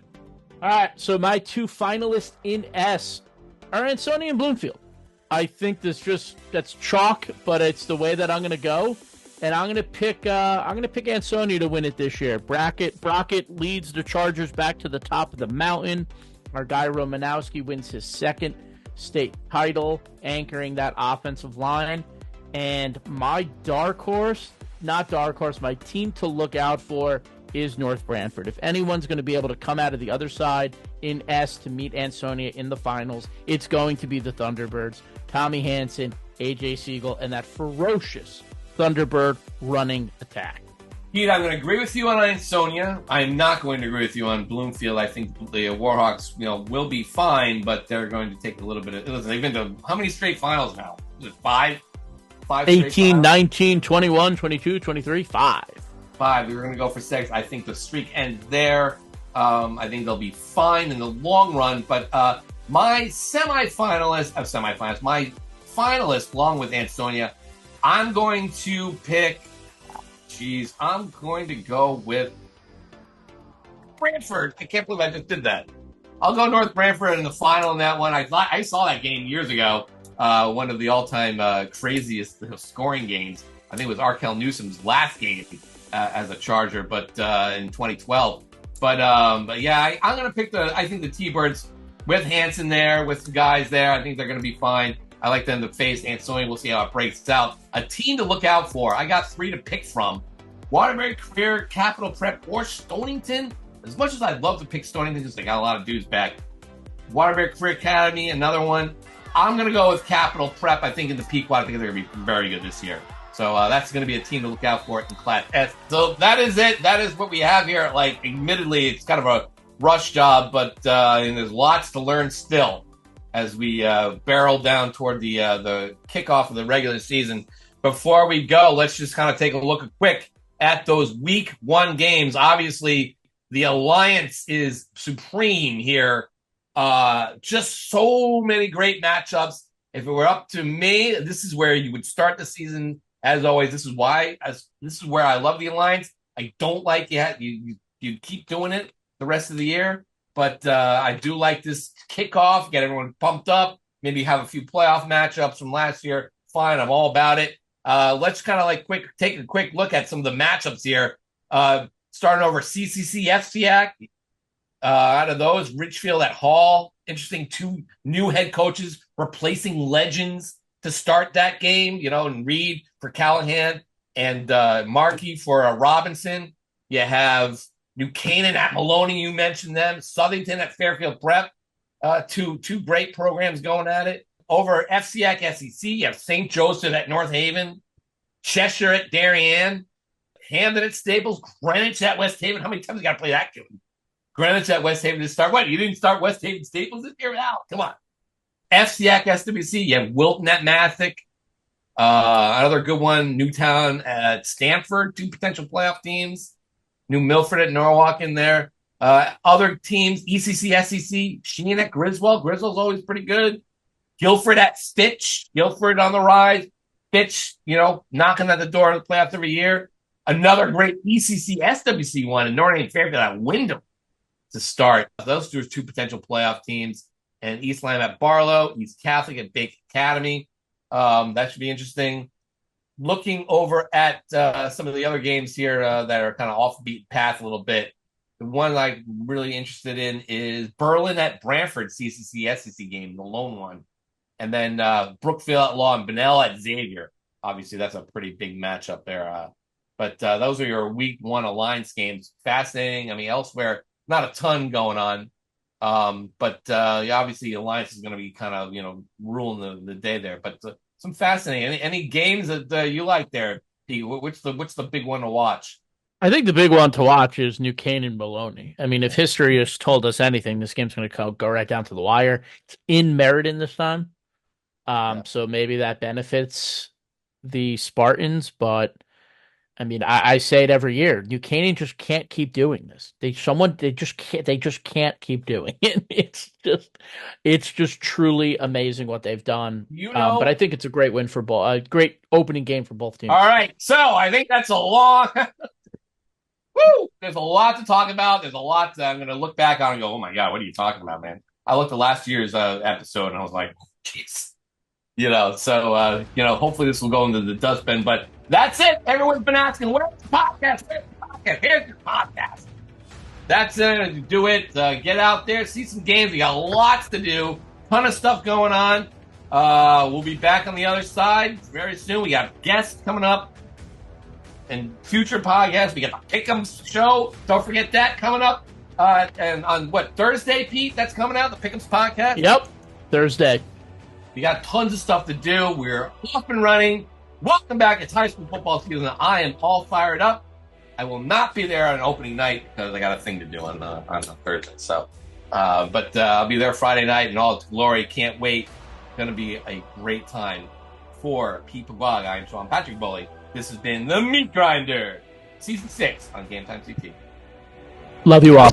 [SPEAKER 2] All right, so my two finalists in S are Ansonia and Bloomfield. I think that's chalk, but it's the way that I'm going to go, and I'm going to pick Ansonia to win it this year. Brockett leads the Chargers back to the top of the mountain. Our guy Romanowski wins his second state title, anchoring that offensive line. And my my team to look out for is North Branford. If anyone's going to be able to come out of the other side in S to meet Ansonia in the finals, it's going to be the Thunderbirds. Tommy Hansen, AJ Siegel, and that ferocious Thunderbird running attack.
[SPEAKER 1] Pete, I'm going to agree with you on Ansonia. I'm not going to agree with you on Bloomfield. I think the Warhawks, will be fine, but they're going to take a little bit of... Listen, they've been to how many straight finals now? Is it five?
[SPEAKER 2] 18, 19, 21, 22, 23, 5.
[SPEAKER 1] We were going to go for 6. I think the streak ends there. I think they'll be fine in the long run. But my finalist, along with Ansonia, I'm going to pick... I'm going to go with Branford. I can't believe I just did that. I'll go North Branford in the final in that one. I saw that game years ago. One of the all-time craziest scoring games. I think it was Arkell Newsom's last game as a Charger, but in 2012. But yeah, I'm going to pick I think the T-Birds with Hansen there, with the guys there. I think they're going to be fine. I like them to face Ansonia. We'll see how it breaks out. A team to look out for. I got 3 to pick from. Waterbury Career, Capital Prep, or Stonington. As much as I'd love to pick Stonington because they got a lot of dudes back. Waterbury Career Academy, another one. I'm going to go with Capital Prep. I think in the Pequot, I think they're going to be very good this year. So that's going to be a team to look out for in Class S. So that is it. That is what we have here. Admittedly, it's kind of a rush job, but and there's lots to learn still as we barrel down toward the kickoff of the regular season. Before we go, let's just kind of take a look quick at those week 1 games. Obviously, the Alliance is supreme here. Just so many great matchups. If it were up to me, this is where you would start the season. As always, this is where I love the Alliance. I don't like you keep doing it the rest of the year. But I do like this kickoff, get everyone pumped up, maybe have a few playoff matchups from last year. Fine, I'm all about it. Let's kind of take a quick look at some of the matchups here. Starting over CCC, FCIAC. Out of those, Richfield at Hall. Interesting, 2 new head coaches replacing legends to start that game, and Reed for Callahan and Markey for Robinson. You have New Canaan at Maloney, you mentioned them. Southington at Fairfield Prep. Two great programs going at it. Over FCIAC SEC, you have St. Joseph at North Haven. Cheshire at Darien. Hamden at Staples. Greenwich at West Haven. How many times you got to play that game? Greenwich at West Haven to start. What? You didn't start West Haven Staples this year? Now, come on. FCIAC SWC, you have Wilton at Mathick. Another good one, Newtown at Stanford. 2 potential playoff teams. New Milford at Norwalk in there. Other teams, ECC, SEC, Sheen at Griswold. Griswold's always pretty good. Guilford at Fitch. Guilford on the rise. Fitch, knocking at the door of the playoffs every year. Another great ECC, SWC one in Notre Dame Fairfield at Wyndham to start. Those are 2 potential playoff teams. And East Lyme at Barlow. East Catholic at Bake Academy. That should be interesting. Looking over at some of the other games here that are kind of off the beaten path a little bit. The one I'm really interested in is Berlin at Brantford, CCC, SEC game, the lone one. And then Brookfield at Law and Bunnell at Xavier. Obviously, that's a pretty big matchup there. But those are your week 1 Alliance games. Fascinating. I mean, elsewhere, not a ton going on. But obviously, Alliance is going to be kind of, ruling the day there. But some fascinating. Any games that you like there, Pete? What's the big one to watch?
[SPEAKER 2] I think the big one to watch is New Canaan Maloney. I mean, if history has told us anything, this game's going to go right down to the wire. It's in Meriden this time. So maybe that benefits the Spartans, but I mean, I say it every year. New Canaan just can't keep doing this. They just can't keep doing it. It's just truly amazing what they've done. But I think it's a great win for both. A great opening game for both teams.
[SPEAKER 1] All right, so I think that's a long. Woo! There's a lot to talk about. There's a lot I'm going to look back on and go, oh my God, what are you talking about, man? I looked at last year's episode and I was like, jeez. Hopefully this will go into the dustbin. But that's it. Everyone's been asking, where's the podcast? Where's the podcast? Here's your podcast. That's it. Do it. Get out there. See some games. We got lots to do. Ton of stuff going on. We'll be back on the other side very soon. We got guests coming up and future podcasts. We got the Pick'ems show. Don't forget that coming up. And on Thursday, Pete? That's coming out, the Pick'ems podcast?
[SPEAKER 2] Yep. Thursday.
[SPEAKER 1] We got tons of stuff to do. We're off and running. Welcome back. It's high school football season. I am all fired up. I will not be there on opening night because I got a thing to do on Thursday. So, but I'll be there Friday night in all its glory. Can't wait. It's going to be a great time for Pete Paguaga. I'm Sean Patrick Bowley. This has been The Meat Grinder, Season 6 on GameTimeCT.
[SPEAKER 2] Love you all.